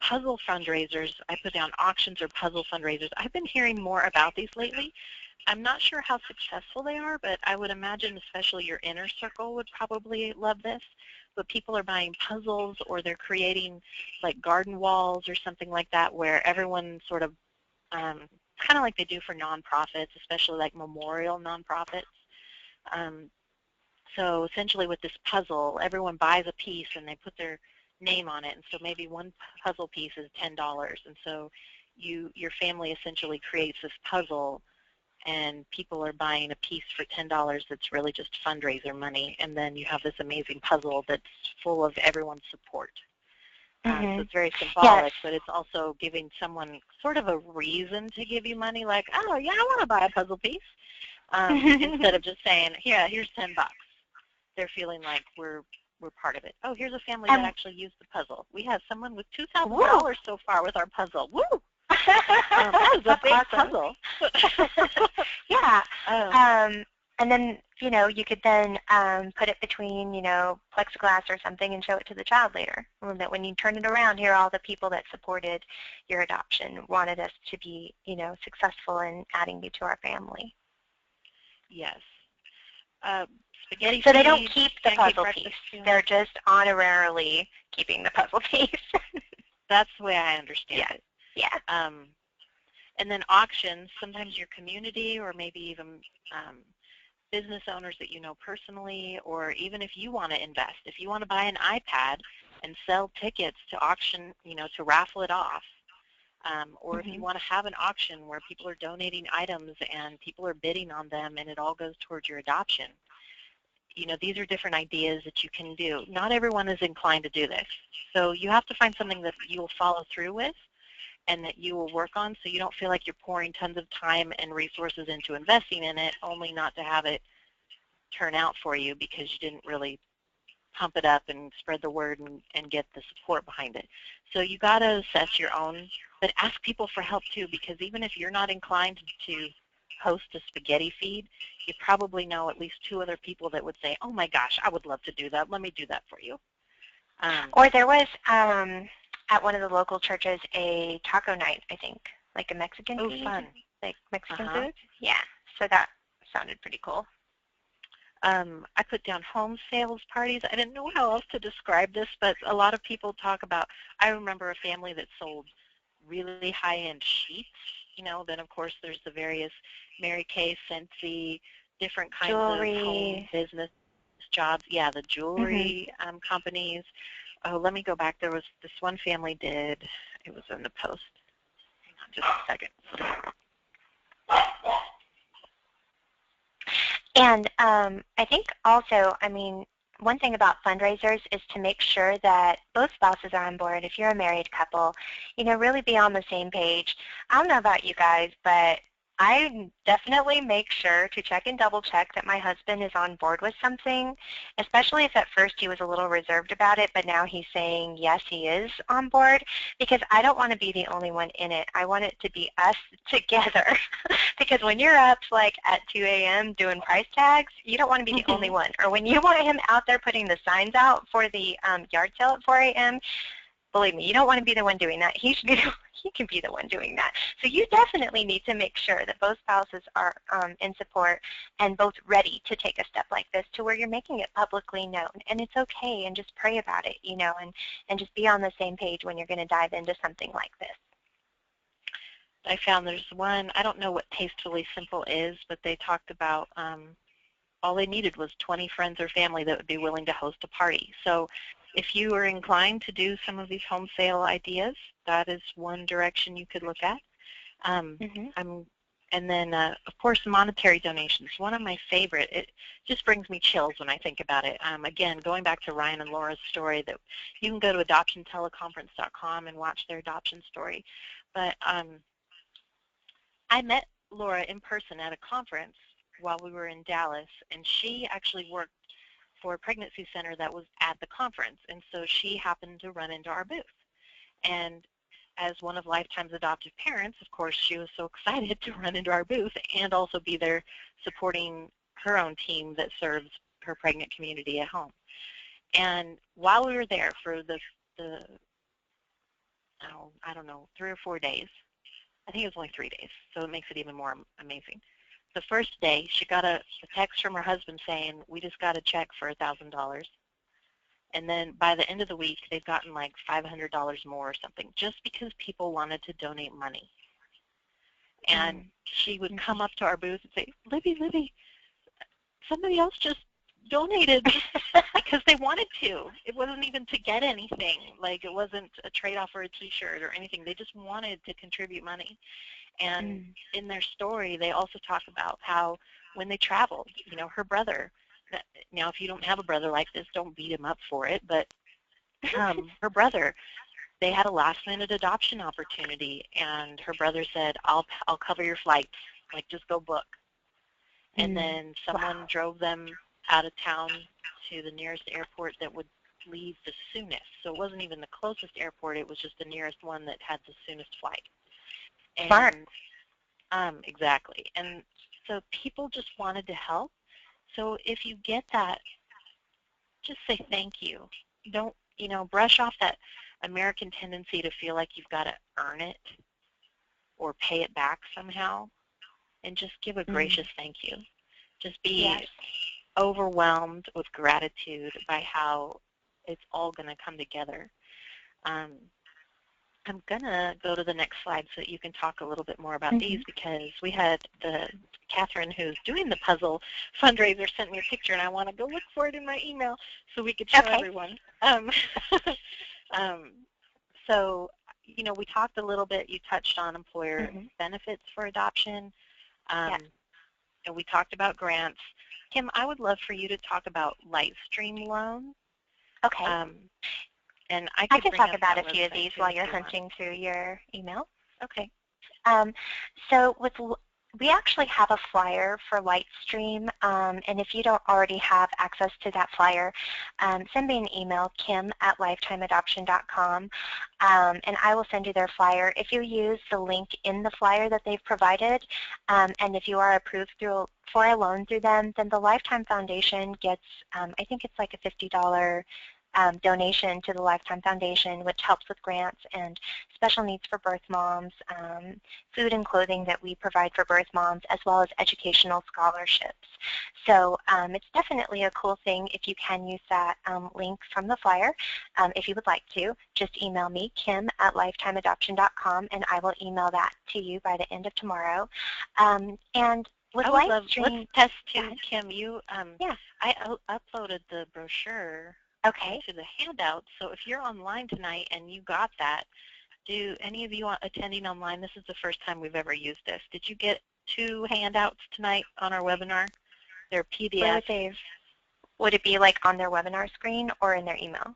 Puzzle fundraisers, I put down auctions or puzzle fundraisers. I've been hearing more about these lately. I'm not sure how successful they are, but I would imagine especially your inner circle would probably love this. But people are buying puzzles, or they're creating like garden walls or something like that, where everyone sort of, kind of like they do for nonprofits, especially like memorial nonprofits. So essentially with this puzzle, everyone buys a piece and they put their name on it. And so maybe one puzzle piece is $10. And so your family essentially creates this puzzle, and people are buying a piece for $10 that's really just fundraiser money. And then you have this amazing puzzle that's full of everyone's support. So it's very symbolic, but it's also giving someone sort of a reason to give you money, like, oh, yeah, I want to buy a puzzle piece, instead of just saying, yeah, here's $10. They're feeling like we're part of it. Oh, here's a family that actually used the puzzle. We have someone with $2,000 so far with our puzzle. Woo! That was a big puzzle. Yeah. And then, you could then put it between, plexiglass or something and show it to the child later. And that when you turn it around, here are all the people that supported your adoption, wanted us to be, successful in adding you to our family. Yes. Spaghetti so they don't keep the puzzle piece. They're just honorarily keeping the puzzle piece. That's the way I understand it. Yeah. And then auctions, sometimes your community, or maybe even business owners that you know personally, or even if you want to invest, if you want to buy an iPad and sell tickets to auction, to raffle it off, or if you want to have an auction where people are donating items and people are bidding on them and it all goes towards your adoption. These are different ideas that you can do. Not everyone is inclined to do this. So you have to find something that you will follow through with and that you will work on, so you don't feel like you're pouring tons of time and resources into investing in it, only not to have it turn out for you because you didn't really pump it up and spread the word and get the support behind it. So you got to assess your own, but ask people for help too, because even if you're not inclined to host a spaghetti feed, you probably know at least 2 other people that would say, oh my gosh, I would love to do that. Let me do that for you. Or there was, at one of the local churches, a taco night, I think, like a Mexican feed. Fun. Like Mexican food? Yeah, so that sounded pretty cool. I put down home sales parties. I didn't know how else to describe this, but a lot of people talk about, I remember a family that sold really high-end sheets. Then of course there's the various Mary Kay, Scentsy, different kinds of home business jobs. Yeah, the jewelry companies. Oh, let me go back. There was this one family did, it was in the post. Hang on just a second. And I think also, one thing about fundraisers is to make sure that both spouses are on board. If you're a married couple, really be on the same page. I don't know about you guys, but I definitely make sure to check and double check that my husband is on board with something, especially if at first he was a little reserved about it, but now he's saying yes, he is on board, because I don't want to be the only one in it. I want it to be us together. Because when you're up like at 2 a.m. doing price tags, you don't want to be the only one. Or when you want him out there putting the signs out for the yard sale at 4 a.m., believe me, you don't want to be the one doing that. He can be the one doing that. So you definitely need to make sure that both spouses are in support and both ready to take a step like this to where you're making it publicly known. And it's okay, and just pray about it, and just be on the same page when you're going to dive into something like this. I found there's one, I don't know what Tastefully Simple is, but they talked about all they needed was 20 friends or family that would be willing to host a party. So if you are inclined to do some of these home sale ideas, that is one direction you could look at. And then, of course, monetary donations. One of my favorite, it just brings me chills when I think about it. Again, going back to Ryan and Laura's story, that you can go to adoptionteleconference.com and watch their adoption story. But I met Laura in person at a conference while we were in Dallas, and she actually worked for a pregnancy center that was at the conference, and so she happened to run into our booth. And as one of Lifetime's adoptive parents, of course, she was so excited to run into our booth and also be there supporting her own team that serves her pregnant community at home. And while we were there for the I don't know, 3 or 4 days, I think it was only 3 days, so it makes it even more amazing. The first day, she got a text from her husband saying, we just got a check for $1,000. And then by the end of the week, they've gotten like $500 more or something, just because people wanted to donate money. And she would come up to our booth and say, Libby, somebody else just donated because they wanted to. It wasn't even to get anything. Like, it wasn't a trade-off for a T-shirt or anything. They just wanted to contribute money. And in their story, they also talk about how when they traveled, you know, her brother, now if you don't have a brother like this, don't beat him up for it, but her brother, they had a last-minute adoption opportunity, and her brother said, I'll cover your flights, like, just go book. And then someone drove them out of town to the nearest airport that would leave the soonest. So it wasn't even the closest airport, it was just the nearest one that had the soonest flight. And, smart. Exactly. And so people just wanted to help. So if you get that, just say thank you. Don't, you know, brush off that American tendency to feel like you've got to earn it or pay it back somehow, and just give a gracious thank you. Just be overwhelmed with gratitude by how it's all going to come together. I'm going to go to the next slide so that you can talk a little bit more about these, because we had Catherine, who's doing the puzzle fundraiser, sent me a picture, and I want to go look for it in my email so we could show everyone. So, you know, we talked a little bit, you touched on employer benefits for adoption, and we talked about grants. Kim, I would love for you to talk about Lightstream loans. Okay. And I can talk about a few of these while you're hunting through your email. Okay. So we actually have a flyer for Lightstream, and if you don't already have access to that flyer, send me an email, kim@lifetimeadoption.com, and I will send you their flyer. If you use the link in the flyer that they've provided, and if you are approved for a loan through them, then the Lifetime Foundation gets, I think it's like a $50 donation to the Lifetime Foundation, which helps with grants and special needs for birth moms, food and clothing that we provide for birth moms, as well as educational scholarships. So it's definitely a cool thing if you can use that link from the flyer. If you would like to, just email me, kim@lifetimeadoption.com, and I will email that to you by the end of tomorrow. And with Lightstream, let's test too, Kim. You, I uploaded the brochure to the handout. So if you're online tonight and you got that, do any of you attending online, this is the first time we've ever used this, did you get 2 handouts tonight on our webinar? They're PDFs. Would it be like on their webinar screen or in their email?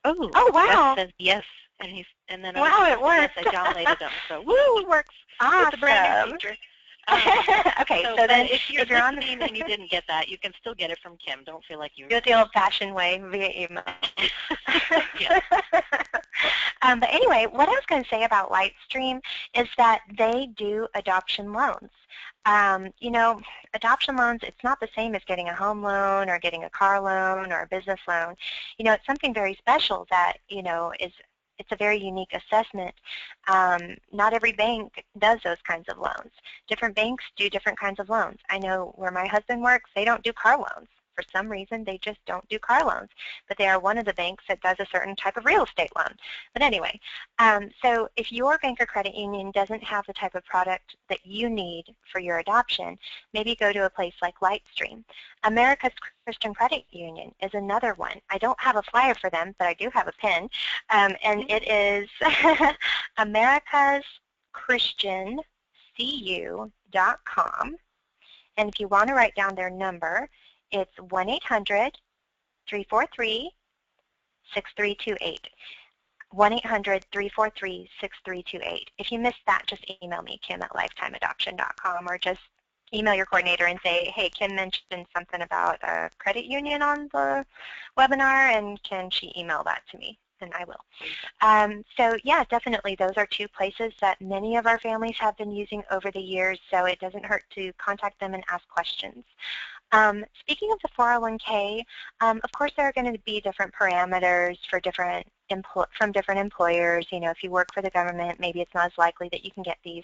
Oh wow. Wes says yes, and then it works. Yes, I downloaded them. So woo, it works. Awesome. It's a brand new feature. Okay, so then if you're on the team and you didn't get that, you can still get it from Kim. Don't feel like you do it the old-fashioned way via email. But anyway, what I was going to say about Lightstream is that they do adoption loans. You know, adoption loans, it's not the same as getting a home loan or getting a car loan or a business loan. You know, it's something very special that, you know, it's a very unique assessment. Not every bank does those kinds of loans. Different banks do different kinds of loans. I know where my husband works, they don't do car loans. For some reason, they just don't do car loans. But they are one of the banks that does a certain type of real estate loan. But anyway, so if your bank or credit union doesn't have the type of product that you need for your adoption, maybe go to a place like Lightstream. America's Christian Credit Union is another one. I don't have a flyer for them, but I do have a pin. And it is americaschristiancu.com. And if you want to write down their number, it's 1-800-343-6328. 1-800-343-6328. If you missed that, just email me, kim@lifetimeadoption.com, or just email your coordinator and say, hey, Kim mentioned something about a credit union on the webinar, and can she email that to me? then I will. So yeah, definitely those are two places that many of our families have been using over the years, so it doesn't hurt to contact them and ask questions. Speaking of the 401k, of course there are going to be different parameters for from different employers. You know, if you work for the government, maybe it's not as likely that you can get these.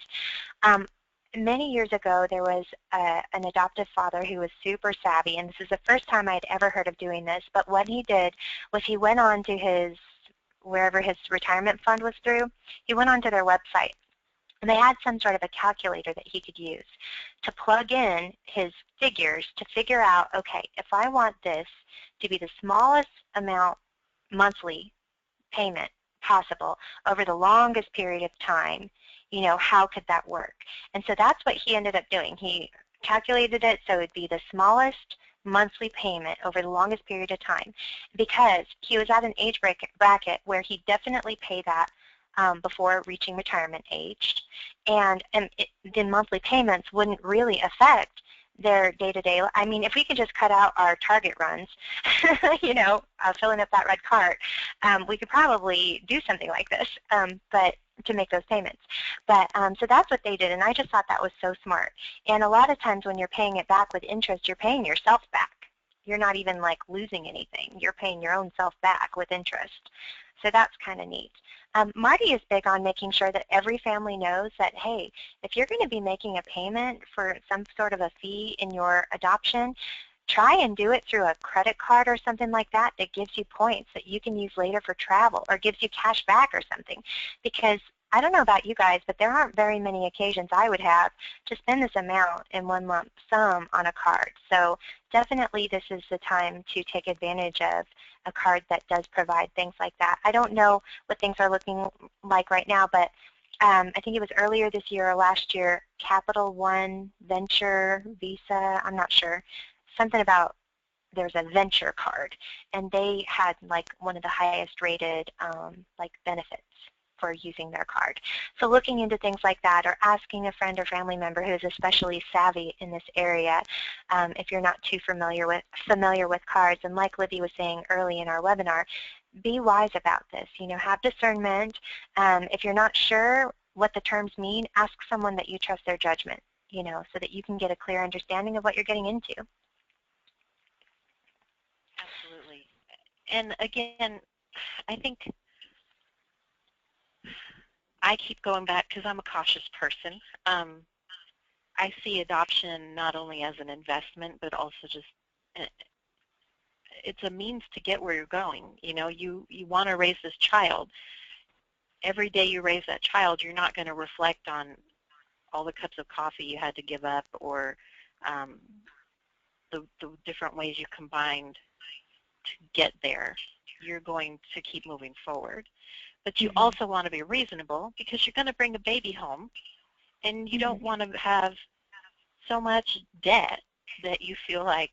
Many years ago, there was an adoptive father who was super savvy, and this is the first time I'd ever heard of doing this, but what he did was he went on to wherever his retirement fund was through, he went onto their website, and they had some sort of a calculator that he could use to plug in his figures to figure out, okay, if I want this to be the smallest amount monthly payment possible over the longest period of time, you know, how could that work? And so that's what he ended up doing. He calculated it so it would be the smallest monthly payment over the longest period of time, because he was at an age bracket where he definitely paid that before reaching retirement age, and the monthly payments wouldn't really affect their day-to-day. I mean, if we could just cut out our Target runs, you know, filling up that red cart, we could probably do something like this, but to make those payments. But so that's what they did, and I just thought that was so smart. And a lot of times when you're paying it back with interest, you're paying yourself back. You're not even like losing anything. You're paying your own self back with interest. So that's kind of neat. Marty is big on making sure that every family knows that, hey, if you're going to be making a payment for some sort of a fee in your adoption, try and do it through a credit card or something like that that gives you points that you can use later for travel or gives you cash back or something. Because I don't know about you guys, but there aren't very many occasions I would have to spend this amount in one lump sum on a card. So definitely this is the time to take advantage of a card that does provide things like that. I don't know what things are looking like right now, but I think it was earlier this year or last year, Capital One, Venture, Visa, I'm not sure, something about there's a venture card, and they had like one of the highest rated like benefits for using their card. So looking into things like that, or asking a friend or family member who is especially savvy in this area, if you're not too familiar with cards. And like Libby was saying early in our webinar, be wise about this. You know, have discernment. If you're not sure what the terms mean, ask someone that you trust their judgment, you know, so that you can get a clear understanding of what you're getting into. Absolutely. And again, I think I keep going back because I'm a cautious person. I see adoption not only as an investment, but also just it's a means to get where you're going. You know, you want to raise this child. Every day you raise that child, you're not going to reflect on all the cups of coffee you had to give up, or the different ways you combined to get there. You're going to keep moving forward. But you also want to be reasonable, because you're going to bring a baby home, and you don't want to have so much debt that you feel like,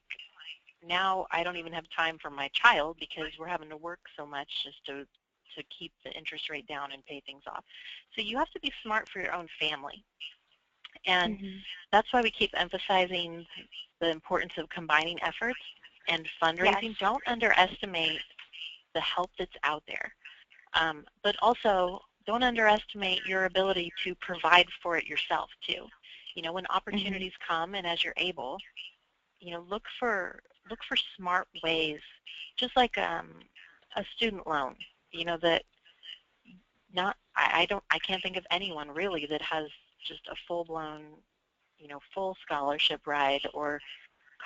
now I don't even have time for my child because we're having to work so much just to keep the interest rate down and pay things off. So you have to be smart for your own family. And that's why we keep emphasizing the importance of combining efforts and fundraising. Yes. Don't underestimate the help that's out there. But also, don't underestimate your ability to provide for it yourself, too. You know, when opportunities come, and as you're able, you know, look for smart ways, just like a student loan. You know, that I can't think of anyone really that has just a full-blown, you know, full scholarship ride or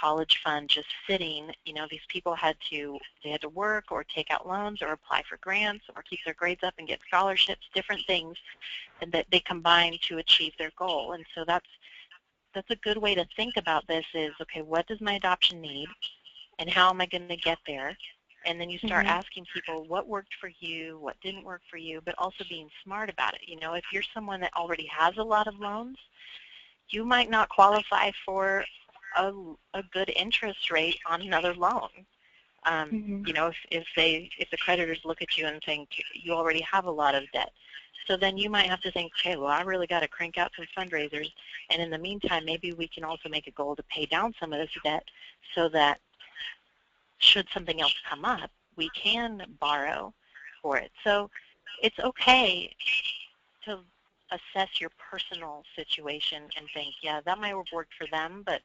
college fund just sitting. You know, these people had to work or take out loans or apply for grants or keep their grades up and get scholarships, different things, and that they combine to achieve their goal. And so that's a good way to think about this is, okay, what does my adoption need, and how am I going to get there? And then you start asking people what worked for you, what didn't work for you, but also being smart about it. You know, if you're someone that already has a lot of loans, you might not qualify for a good interest rate on another loan. You know, if the creditors look at you and think you already have a lot of debt. So then you might have to think, okay, well, I really got to crank out some fundraisers, and in the meantime, maybe we can also make a goal to pay down some of this debt so that should something else come up, we can borrow for it. So it's okay to assess your personal situation and think, yeah, that might have worked for them, but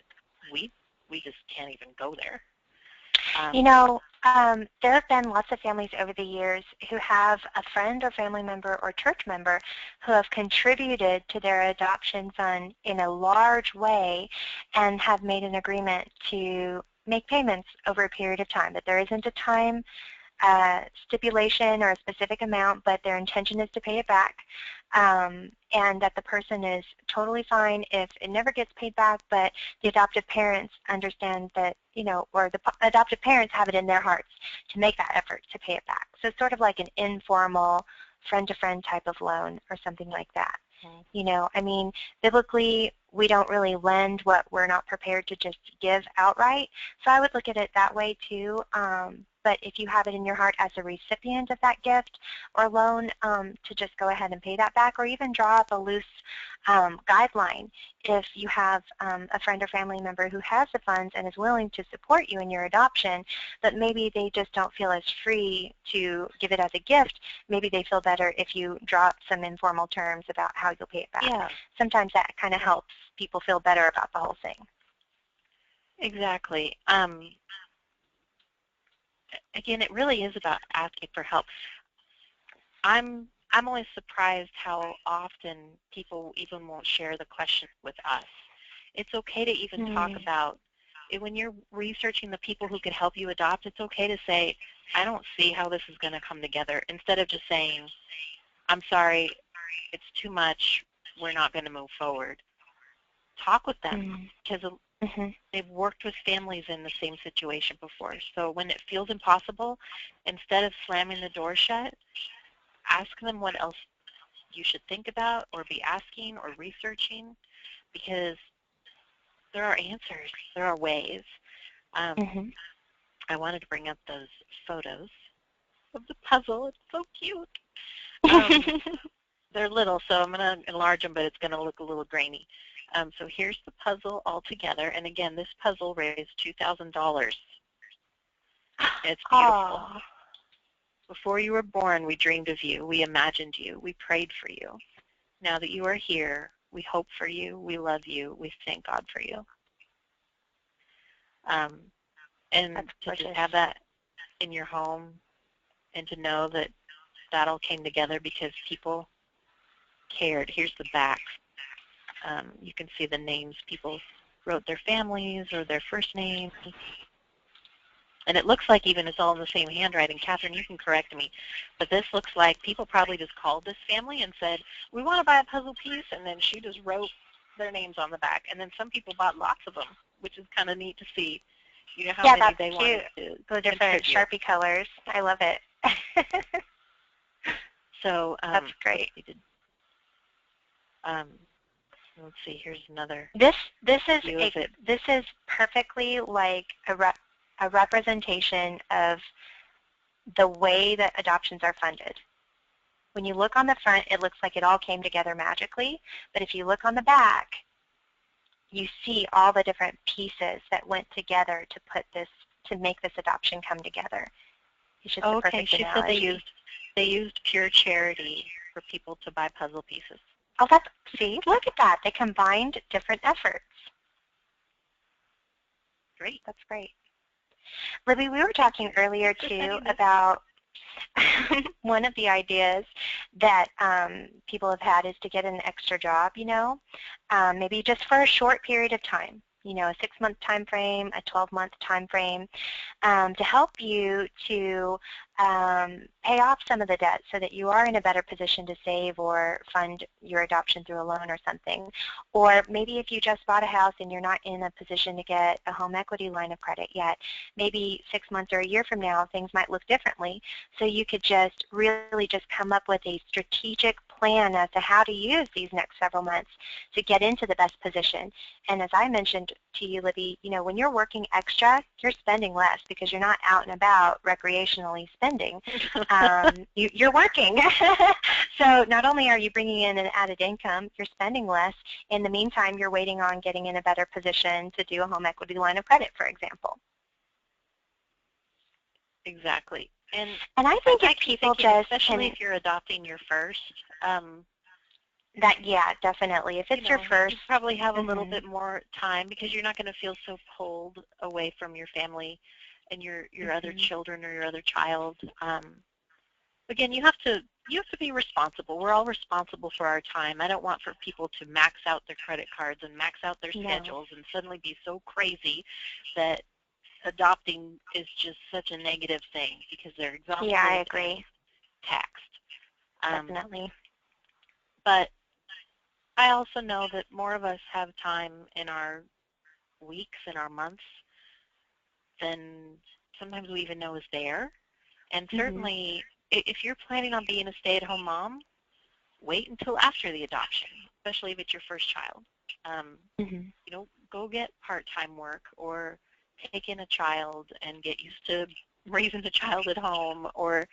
we just can't even go there. You know, there have been lots of families over the years who have a friend or family member or church member who have contributed to their adoption fund in a large way and have made an agreement to make payments over a period of time, that there isn't a time stipulation or a specific amount, but their intention is to pay it back, and that the person is totally fine if it never gets paid back, but the adoptive parents understand that, you know, or the adoptive parents have it in their hearts to make that effort to pay it back. So it's sort of like an informal friend-to-friend type of loan or something like that. You know, I mean, biblically, we don't really lend what we're not prepared to just give outright. So I would look at it that way too. But if you have it in your heart as a recipient of that gift or loan, to just go ahead and pay that back, or even draw up a loose guideline if you have a friend or family member who has the funds and is willing to support you in your adoption, but maybe they just don't feel as free to give it as a gift. Maybe they feel better if you draw up some informal terms about how you'll pay it back. Yeah. Sometimes that kind of helps people feel better about the whole thing. Exactly. Again, it really is about asking for help. I'm always surprised how often people even won't share the question with us. It's okay to even talk about it. When you're researching the people who could help you adopt, it's okay to say, I don't see how this is going to come together, instead of just saying, I'm sorry, it's too much, we're not going to move forward. Talk with them, because they've worked with families in the same situation before. So when it feels impossible, instead of slamming the door shut, ask them what else you should think about or be asking or researching, because there are answers, there are ways. I wanted to bring up those photos of the puzzle. It's so cute. They're little, so I'm going to enlarge them, but it's going to look a little grainy. So here's the puzzle all together, and again, this puzzle raised $2,000. It's beautiful. Aww. Before you were born, we dreamed of you, we imagined you, we prayed for you. Now that you are here, we hope for you, we love you, we thank God for you. And to just have that in your home, and to know that that all came together because people cared. Here's the back. You can see the names. People wrote their families or their first names. And it looks like even it's all in the same handwriting. Catherine, you can correct me. But this looks like people probably just called this family and said, we want to buy a puzzle piece, and then she just wrote their names on the back. And then some people bought lots of them, which is kind of neat to see. You know how many they wanted to the different Sharpie colors. I love it. So that's great. Let's see. Here's another. This is perfectly like a representation of the way that adoptions are funded. When you look on the front, it looks like it all came together magically. But if you look on the back, you see all the different pieces that went together to make this adoption come together. It's just a perfect she analogy. said they used pure charity for people to buy puzzle pieces. Oh, see, look at that. They combined different efforts. Great. That's great. Libby, we were talking earlier, too, about one of the ideas that people have had is to get an extra job, you know, maybe just for a short period of time. You know, a 6-month time frame, a 12-month time frame, to help you to pay off some of the debt so that you are in a better position to save or fund your adoption through a loan or something. Or maybe if you just bought a house and you're not in a position to get a home equity line of credit yet, maybe 6 months or a year from now things might look differently. So you could just really just come up with a strategic plan as to how to use these next several months to get into the best position. And as I mentioned to you, Libby, you know, when you're working extra, you're spending less because you're not out and about recreationally spending. You're working. So not only are you bringing in an added income, you're spending less. In the meantime, you're waiting on getting in a better position to do a home equity line of credit, for example. Exactly. And I think if keep people thinking, just especially if you're adopting your first, yeah, definitely. If it's your first, you probably have a little bit more time because you're not going to feel so pulled away from your family and your other children or your other child. Again, you have to be responsible. We're all responsible for our time. I don't want for people to max out their credit cards and max out their schedules and suddenly be so crazy that adopting is just such a negative thing because they're exhausted. Yeah, I agree. Taxed. Definitely. But I also know that more of us have time in our weeks and our months than sometimes we even know is there. And certainly, if you're planning on being a stay-at-home mom, wait until after the adoption, especially if it's your first child. You know, go get part-time work or take in a child and get used to raising a child at home. Or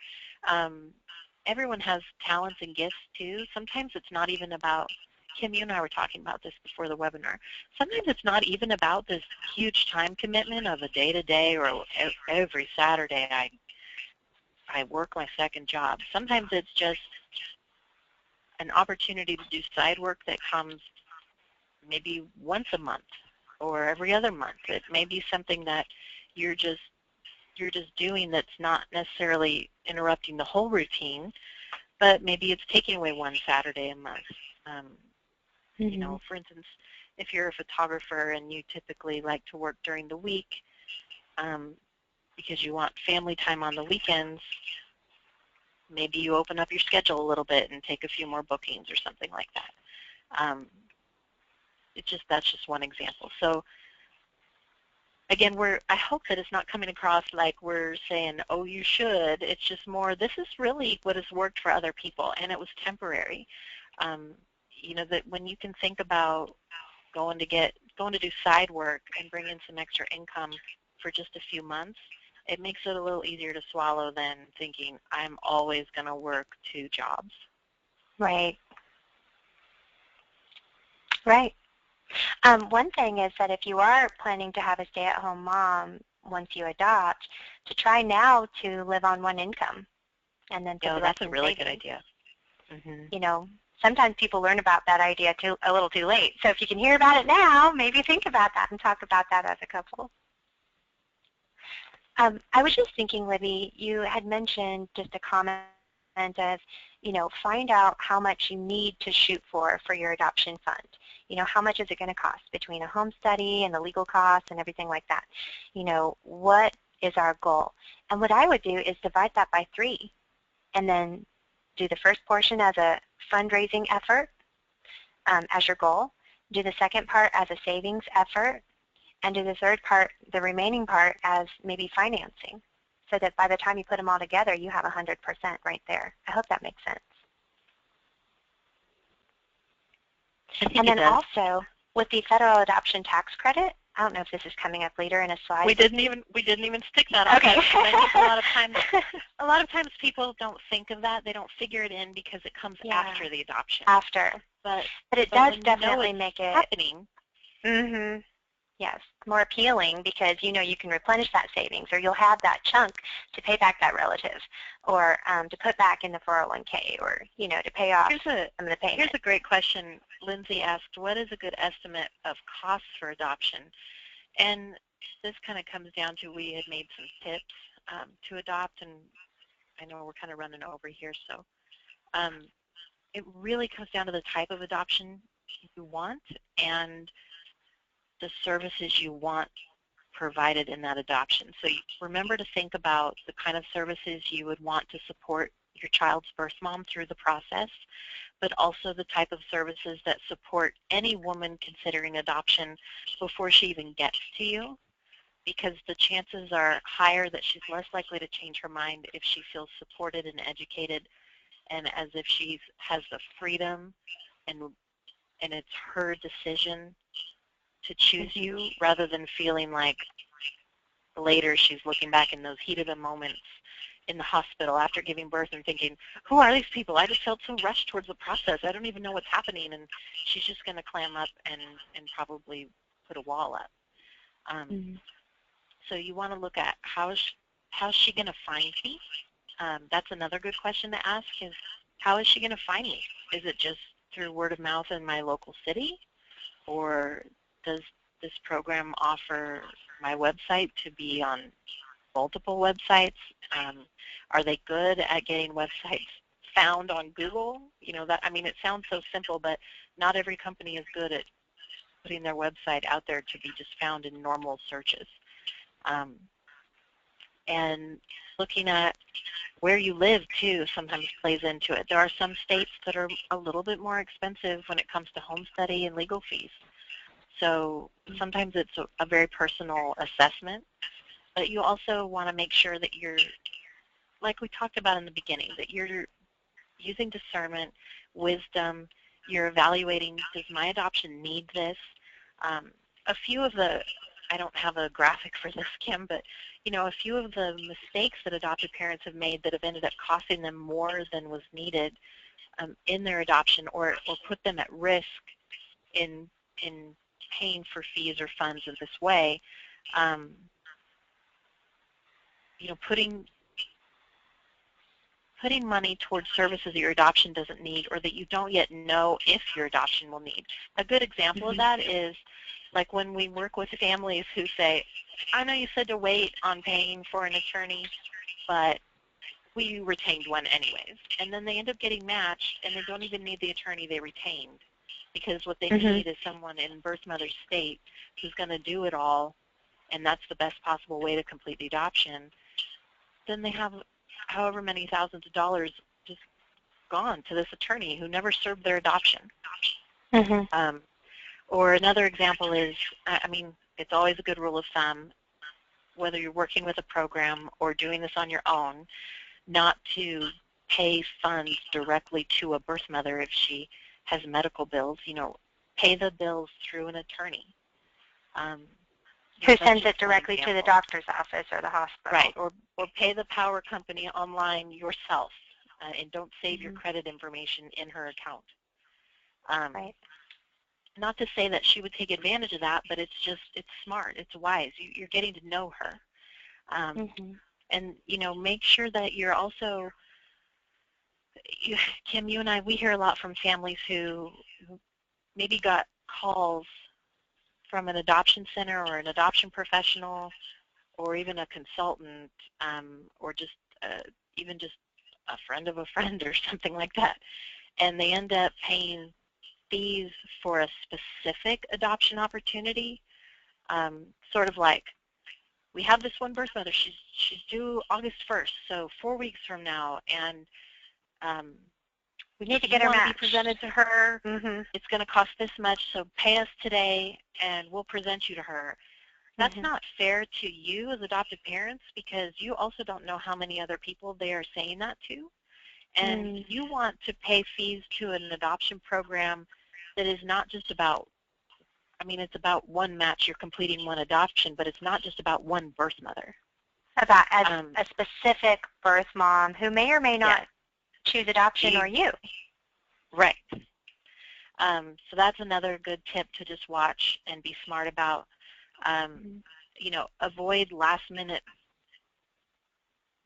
everyone has talents and gifts too. Sometimes it's not even about, Kim, you and I were talking about this before the webinar. Sometimes it's not even about this huge time commitment of a day-to-day or every Saturday I work my second job. Sometimes it's just an opportunity to do side work that comes maybe once a month or every other month. It may be something that you're just doing that's not necessarily interrupting the whole routine, but maybe it's taking away one Saturday a month. You know, for instance, if you're a photographer and you typically like to work during the week because you want family time on the weekends, maybe you open up your schedule a little bit and take a few more bookings or something like that. That's just one example. So again, I hope that it's not coming across like we're saying, oh, you should. It's just more, this is really what has worked for other people, and it was temporary. You know, that when you can think about going to do side work and bring in some extra income for just a few months, it makes it a little easier to swallow than thinking, I'm always going to work 2 jobs. Right. Right. One thing is that if you are planning to have a stay-at-home mom once you adopt, to try now to live on one income and then put the rest in savings. That's a really good idea. You know, sometimes people learn about that idea a little too late. So if you can hear about it now, maybe think about that and talk about that as a couple. I was just thinking, Libby, you had mentioned just a comment of, you know, find out how much you need to shoot for your adoption fund. You know, how much is it going to cost between a home study and the legal costs and everything like that? You know, what is our goal? And what I would do is divide that by 3 and then do the first portion as a fundraising effort as your goal, do the second part as a savings effort, and do the third part, the remaining part, as maybe financing, so that by the time you put them all together, you have 100% right there. I hope that makes sense. And then also, with the federal adoption tax credit, I don't know if this is coming up later in a slide. We didn't even stick that on. Okay. I think a lot of times people don't think of that. They don't figure it in because it comes after the adoption. After. But it does definitely make it happening. Yes, more appealing because you know you can replenish that savings, or you'll have that chunk to pay back that relative, or to put back in the 401k, or you know, to pay off some of the payment. Here's a great question. Lindsay asked, what is a good estimate of costs for adoption? And this kind of comes down to, we had made some tips to adopt, and I know we're kind of running over here, so it really comes down to the type of adoption you want and the services you want provided in that adoption. So remember to think about the kind of services you would want to support your child's birth mom through the process, but also the type of services that support any woman considering adoption before she even gets to you, because the chances are higher that she's less likely to change her mind if she feels supported and educated and as if she has the freedom and it's her decision to choose you, rather than feeling like later she's looking back in those heat of the moments in the hospital after giving birth and thinking, who are these people? I just felt so rushed towards the process. I don't even know what's happening. And she's just going to clam up and probably put a wall up. So you want to look at how how's she going to find me? That's another good question to ask is, how is she going to find me? Is it just through word of mouth in my local city? Or does this program offer my website to be on multiple websites? Are they good at getting websites found on Google? You know, that, I mean, it sounds so simple, but not every company is good at putting their website out there to be just found in normal searches. And looking at where you live, too, sometimes plays into it. There are some states that are a little bit more expensive when it comes to home study and legal fees. So sometimes it's a very personal assessment, but you also want to make sure that you're, like we talked about in the beginning, that you're using discernment, wisdom, you're evaluating, does my adoption need this? A few of the, I don't have a graphic for this, Kim, but you know, a few of the mistakes that adoptive parents have made that have ended up costing them more than was needed in their adoption, or put them at risk in paying for fees or funds in this way. You know, putting money towards services that your adoption doesn't need, or that you don't yet know if your adoption will need. A good example of that is like when we work with families who say, I know you said to wait on paying for an attorney, but we retained one anyways. And then they end up getting matched, and they don't even need the attorney they retained, because what they need is someone in birth mother's state who's going to do it all, and that's the best possible way to complete the adoption. Then they have however many thousands of dollars just gone to this attorney who never served their adoption. Or another example is, I mean, it's always a good rule of thumb, whether you're working with a program or doing this on your own, not to pay funds directly to a birth mother if she has medical bills. You know, pay the bills through an attorney. Who sends it directly to the doctor's office or the hospital. Right, or pay the power company online yourself, and don't save your credit information in her account. Right. Not to say that she would take advantage of that, but it's smart, it's wise. You're getting to know her. And, you know, make sure that you're also, Kim, you and I, we hear a lot from families who maybe got calls from an adoption center or an adoption professional or even a consultant, or just even just a friend of a friend or something like that, and they end up paying fees for a specific adoption opportunity, sort of like, we have this one birth mother, she's due August 1st, so 4 weeks from now, and we need to get her matched. Be presented to her. It's going to cost this much, so pay us today, and we'll present you to her. That's not fair to you as adoptive parents, because you also don't know how many other people they are saying that to. And you want to pay fees to an adoption program that is not just about, I mean, it's about one match, you're completing one adoption, but it's not just about one birth mother. About a specific birth mom who may or may not choose adoption or you. Right. So that's another good tip to just watch and be smart about. You know, avoid last minute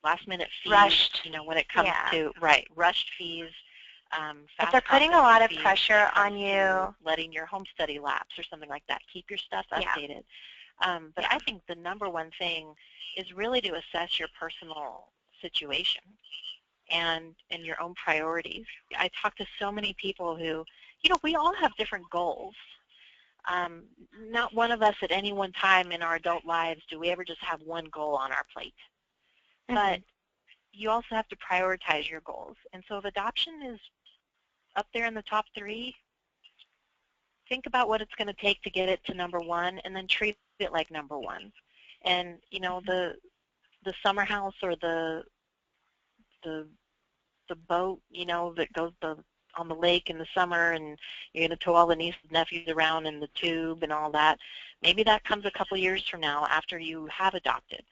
fees. Rushed. You know, when it comes to rushed fees. If they're putting a lot of pressure on you, letting your home study lapse or something like that, keep your stuff updated. But I think the number one thing is really to assess your personal situation and your own priorities. I talk to so many people who, you know, we all have different goals. Not one of us at any one time in our adult lives do we ever just have one goal on our plate. But you also have to prioritize your goals. And so if adoption is up there in the top 3, think about what it's going to take to get it to number 1, and then treat it like number 1. And, you know, the summer house or the boat, you know, that goes on the lake in the summer, and you're going to tow all the nieces and nephews around in the tube and all that, maybe that comes a couple years from now after you have adopted.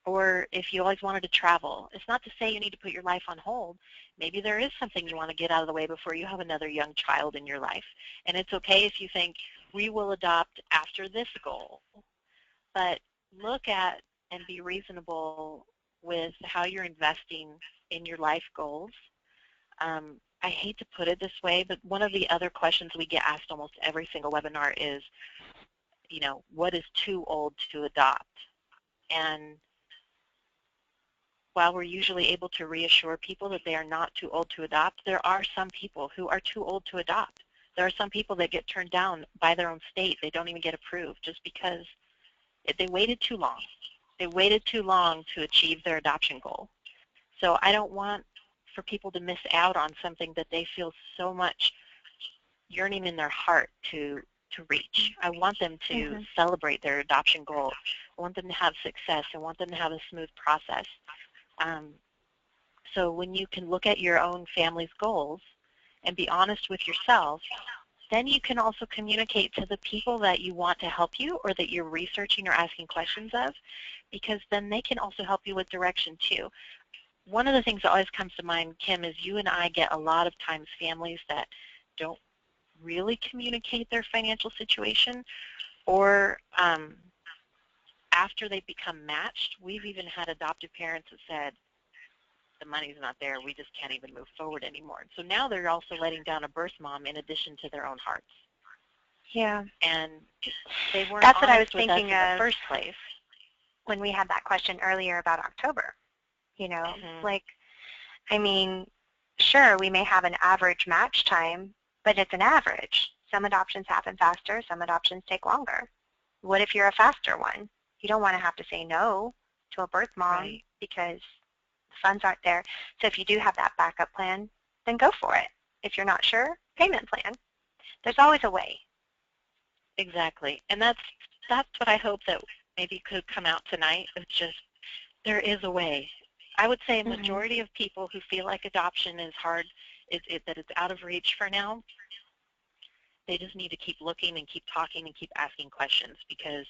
Or if you always wanted to travel, it's not to say you need to put your life on hold. Maybe there is something you want to get out of the way before you have another young child in your life. And it's okay if you think, we will adopt after this goal. But look at and be reasonable with how you're investing in your life goals. I hate to put it this way, but one of the other questions we get asked almost every single webinar is, what is too old to adopt? And while we're usually able to reassure people that they are not too old to adopt, there are some people who are too old to adopt. There are some people that get turned down by their own state. They don't even get approved just because they waited too long. They waited too long to achieve their adoption goal. So I don't want for people to miss out on something that they feel so much yearning in their heart to reach. I want them to celebrate their adoption goal. I want them to have success. I want them to have a smooth process. So when you can look at your own family's goals and be honest with yourself, then you can also communicate to the people that you want to help you or that you're researching or asking questions of, because then they can also help you with direction too. One of the things that always comes to mind, Kim, is you and I get a lot of times families that don't really communicate their financial situation, or after they become matched, we've even had adoptive parents that said, the money's not there, we just can't even move forward anymore. So now they're also letting down a birth mom in addition to their own hearts. Yeah. And they weren't That's what I was honest with us thinking in the of first place. When we had that question earlier about October. Like, I mean, sure, we may have an average match time, but it's an average. Some adoptions happen faster, some adoptions take longer. What if you're a faster one? You don't want to have to say no to a birth mom because the funds aren't there. So if you do have that backup plan, then go for it. If you're not sure, payment plan. There's always a way. Exactly. And that's what I hope that maybe could come out tonight. It's just, there is a way. I would say a majority of people who feel like adoption is hard, that it's out of reach for now, they just need to keep looking and keep talking and keep asking questions, because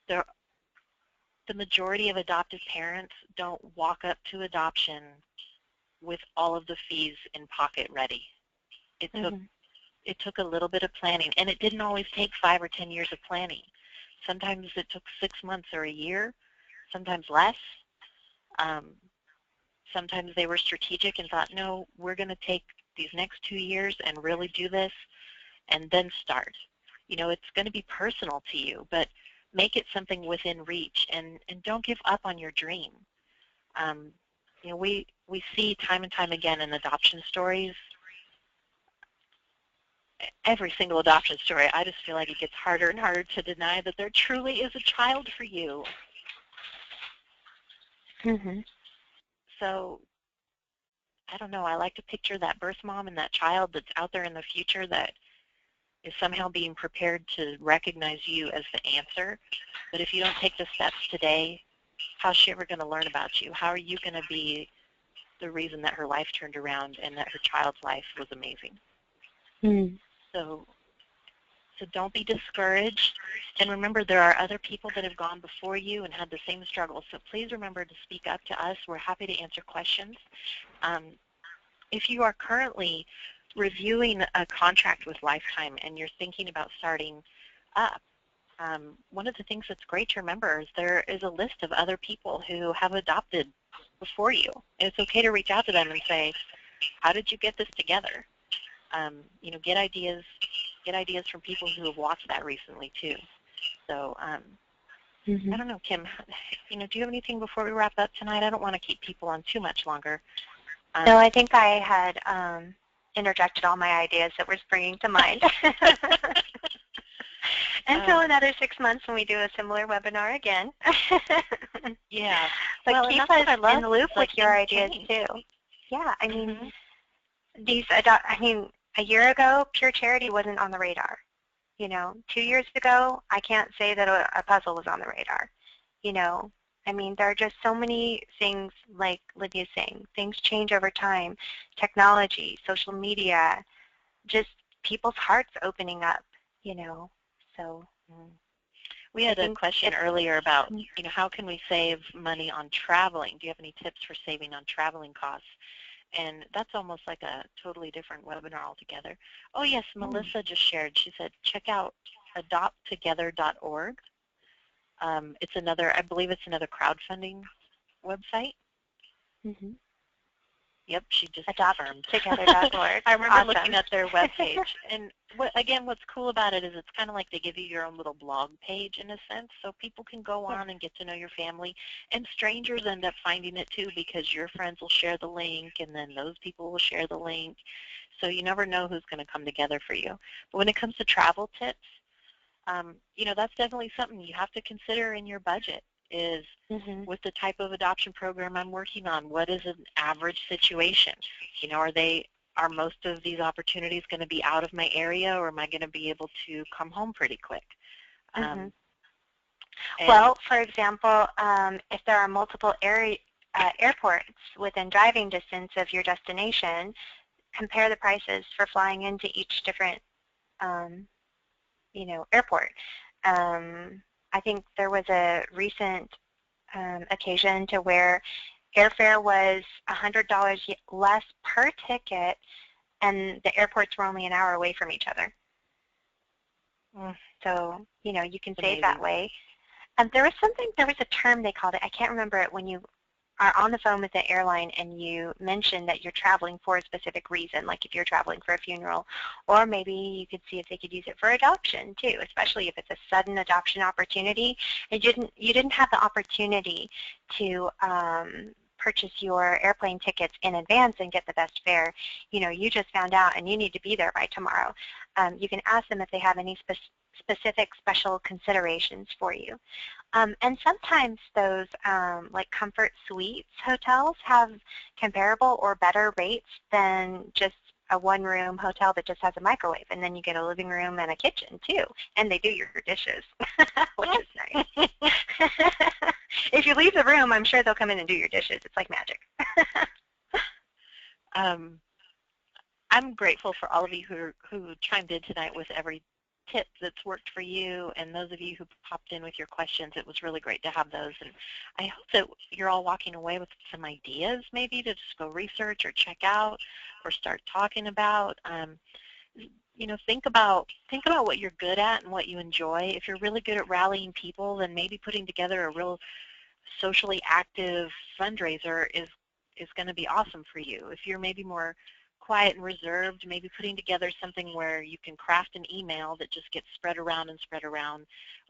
the majority of adoptive parents don't walk up to adoption with all of the fees in pocket ready. It took a little bit of planning, and it didn't always take 5 or 10 years of planning. Sometimes it took 6 months or a year, sometimes less. Sometimes they were strategic and thought, no, we're going to take these next 2 years and really do this and then start. It's going to be personal to you, but make it something within reach, and don't give up on your dream. We see time and time again in adoption stories, every single adoption story, I just feel like it gets harder and harder to deny that there truly is a child for you. So, I don't know, I like to picture that birth mom and that child that's out there in the future that is somehow being prepared to recognize you as the answer. But if you don't take the steps today, how's she ever going to learn about you? How are you going to be the reason that her life turned around and that her child's life was amazing? So don't be discouraged. And remember, there are other people that have gone before you and had the same struggles. So please remember to speak up to us. We're happy to answer questions. If you are currently reviewing a contract with Lifetime and you're thinking about starting up, one of the things that's great to remember is there is a list of other people who have adopted before you. And it's okay to reach out to them and say, how did you get this together? Get ideas from people who have watched that recently too. So I don't know, Kim, do you have anything before we wrap up tonight? I don't want to keep people on too much longer. No, I think I had interjected all my ideas that were springing to mind. Until another 6 months when we do a similar webinar again. Yeah. But keep us in the loop with your ideas too. Yeah, I mean, a year ago, pure charity wasn't on the radar. 2 years ago, I can't say that a puzzle was on the radar. I mean, there are just so many things, like Lydia's saying. Things change over time. Technology, social media, just people's hearts opening up, So we had a question earlier about, how can we save money on traveling? Do you have any tips for saving on traveling costs? And that's almost like a totally different webinar altogether. Oh, yes, Melissa just shared. She said, check out adopttogether.org. It's another, I believe it's another crowdfunding website. Mm-hmm. Yep, she just confirmed. Adopttogether.org. I remember Awesome. looking at their webpage. And again, what's cool about it is it's kind of like they give you your own little blog page in a sense, so people can go on and get to know your family. And strangers end up finding it too, because your friends will share the link, and then those people will share the link. So you never know who's going to come together for you. But when it comes to travel tips, you know, that's definitely something you have to consider in your budget. Is with the type of adoption program I'm working on, what is an average situation? You know, are most of these opportunities going to be out of my area, or am I going to be able to come home pretty quick? Well, for example, if there are multiple airports within driving distance of your destination, compare the prices for flying into each different, you know, airport. I think there was a recent occasion to where airfare was $100 less per ticket, and the airports were only an hour away from each other. So, you know, you can save that way. And there was a term they called it. I can't remember it, when you are on the phone with the airline and you mention that you're traveling for a specific reason, like if you're traveling for a funeral, or maybe you could see if they could use it for adoption too, especially if it's a sudden adoption opportunity. And you didn't have the opportunity to purchase your airplane tickets in advance and get the best fare. You know, you just found out and you need to be there by tomorrow. You can ask them if they have any specific special considerations for you. And sometimes those like Comfort Suites hotels have comparable or better rates than just a one-room hotel that just has a microwave, and then you get a living room and a kitchen too, and they do your dishes, which is nice. If you leave the room, I'm sure they'll come in and do your dishes. It's like magic. I'm grateful for all of you who chimed in tonight with every tip that's worked for you, and those of you who popped in with your questions. It was really great to have those, and I hope that you're all walking away with some ideas maybe to just go research or check out or start talking about. You know, think about what you're good at and what you enjoy. If you're really good at rallying people, then maybe putting together a real socially active fundraiser is going to be awesome for you. If you're maybe more quiet and reserved, maybe putting together something where you can craft an email that just gets spread around,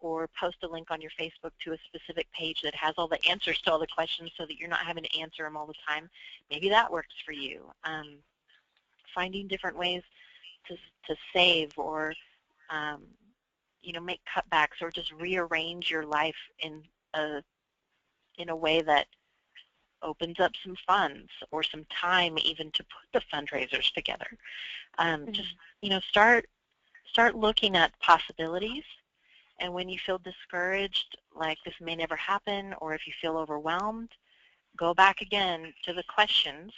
or post a link on your Facebook to a specific page that has all the answers to all the questions so that you're not having to answer them all the time. Maybe that works for you. Finding different ways to save, or you know, make cutbacks, or just rearrange your life in a way that opens up some funds or some time even to put the fundraisers together. Just, you know, start looking at possibilities, and when you feel discouraged, like this may never happen, or if you feel overwhelmed, go back again to the questions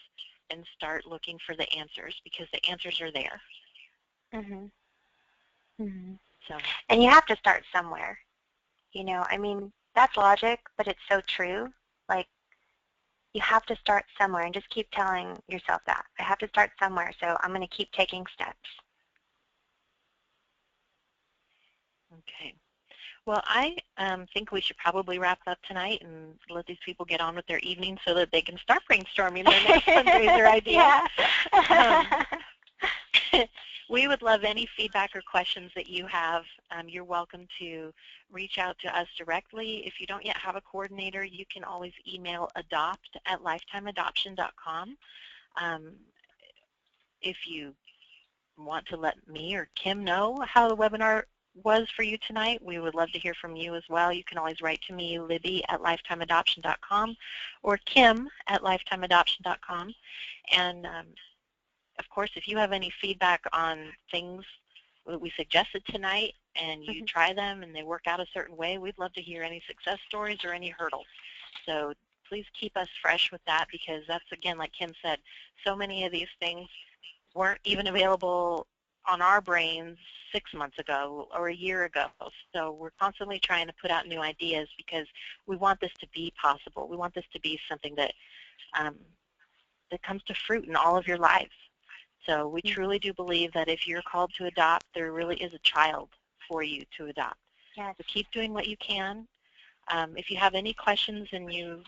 and start looking for the answers, because the answers are there. So. And you have to start somewhere. You know, I mean, that's logic, but it's so true. Like, you have to start somewhere, and just keep telling yourself that. I have to start somewhere, so I'm going to keep taking steps. Okay. Well, I think we should probably wrap up tonight and let these people get on with their evening so that they can start brainstorming their next fundraiser idea. We would love any feedback or questions that you have. You're welcome to reach out to us directly. If you don't yet have a coordinator, you can always email adopt@lifetimeadoption.com. If you want to let me or Kim know how the webinar was for you tonight, we would love to hear from you as well. You can always write to me, Libby@lifetimeadoption.com, or Kim@lifetimeadoption.com. And of course, if you have any feedback on things that we suggested tonight and you try them and they work out a certain way, we'd love to hear any success stories or any hurdles. So please keep us fresh with that, because that's, again, like Kim said, so many of these things weren't even available on our brains 6 months ago or a year ago. So we're constantly trying to put out new ideas, because we want this to be possible. We want this to be something that that comes to fruit in all of your lives. So we truly do believe that if you're called to adopt, there really is a child for you to adopt. Yes. So keep doing what you can. If you have any questions and you've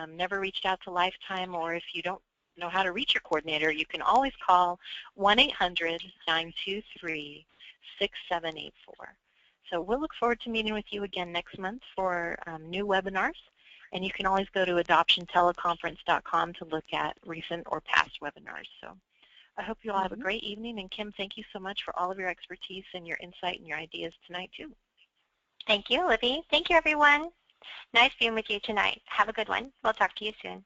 never reached out to Lifetime, or if you don't know how to reach your coordinator, you can always call 1-800-923-6784. So we'll look forward to meeting with you again next month for new webinars. And you can always go to adoptionteleconference.com to look at recent or past webinars. So I hope you all have a great evening. And Kim, thank you so much for all of your expertise and your insight and your ideas tonight, too. Thank you, Libby. Thank you, everyone. Nice being with you tonight. Have a good one. We'll talk to you soon.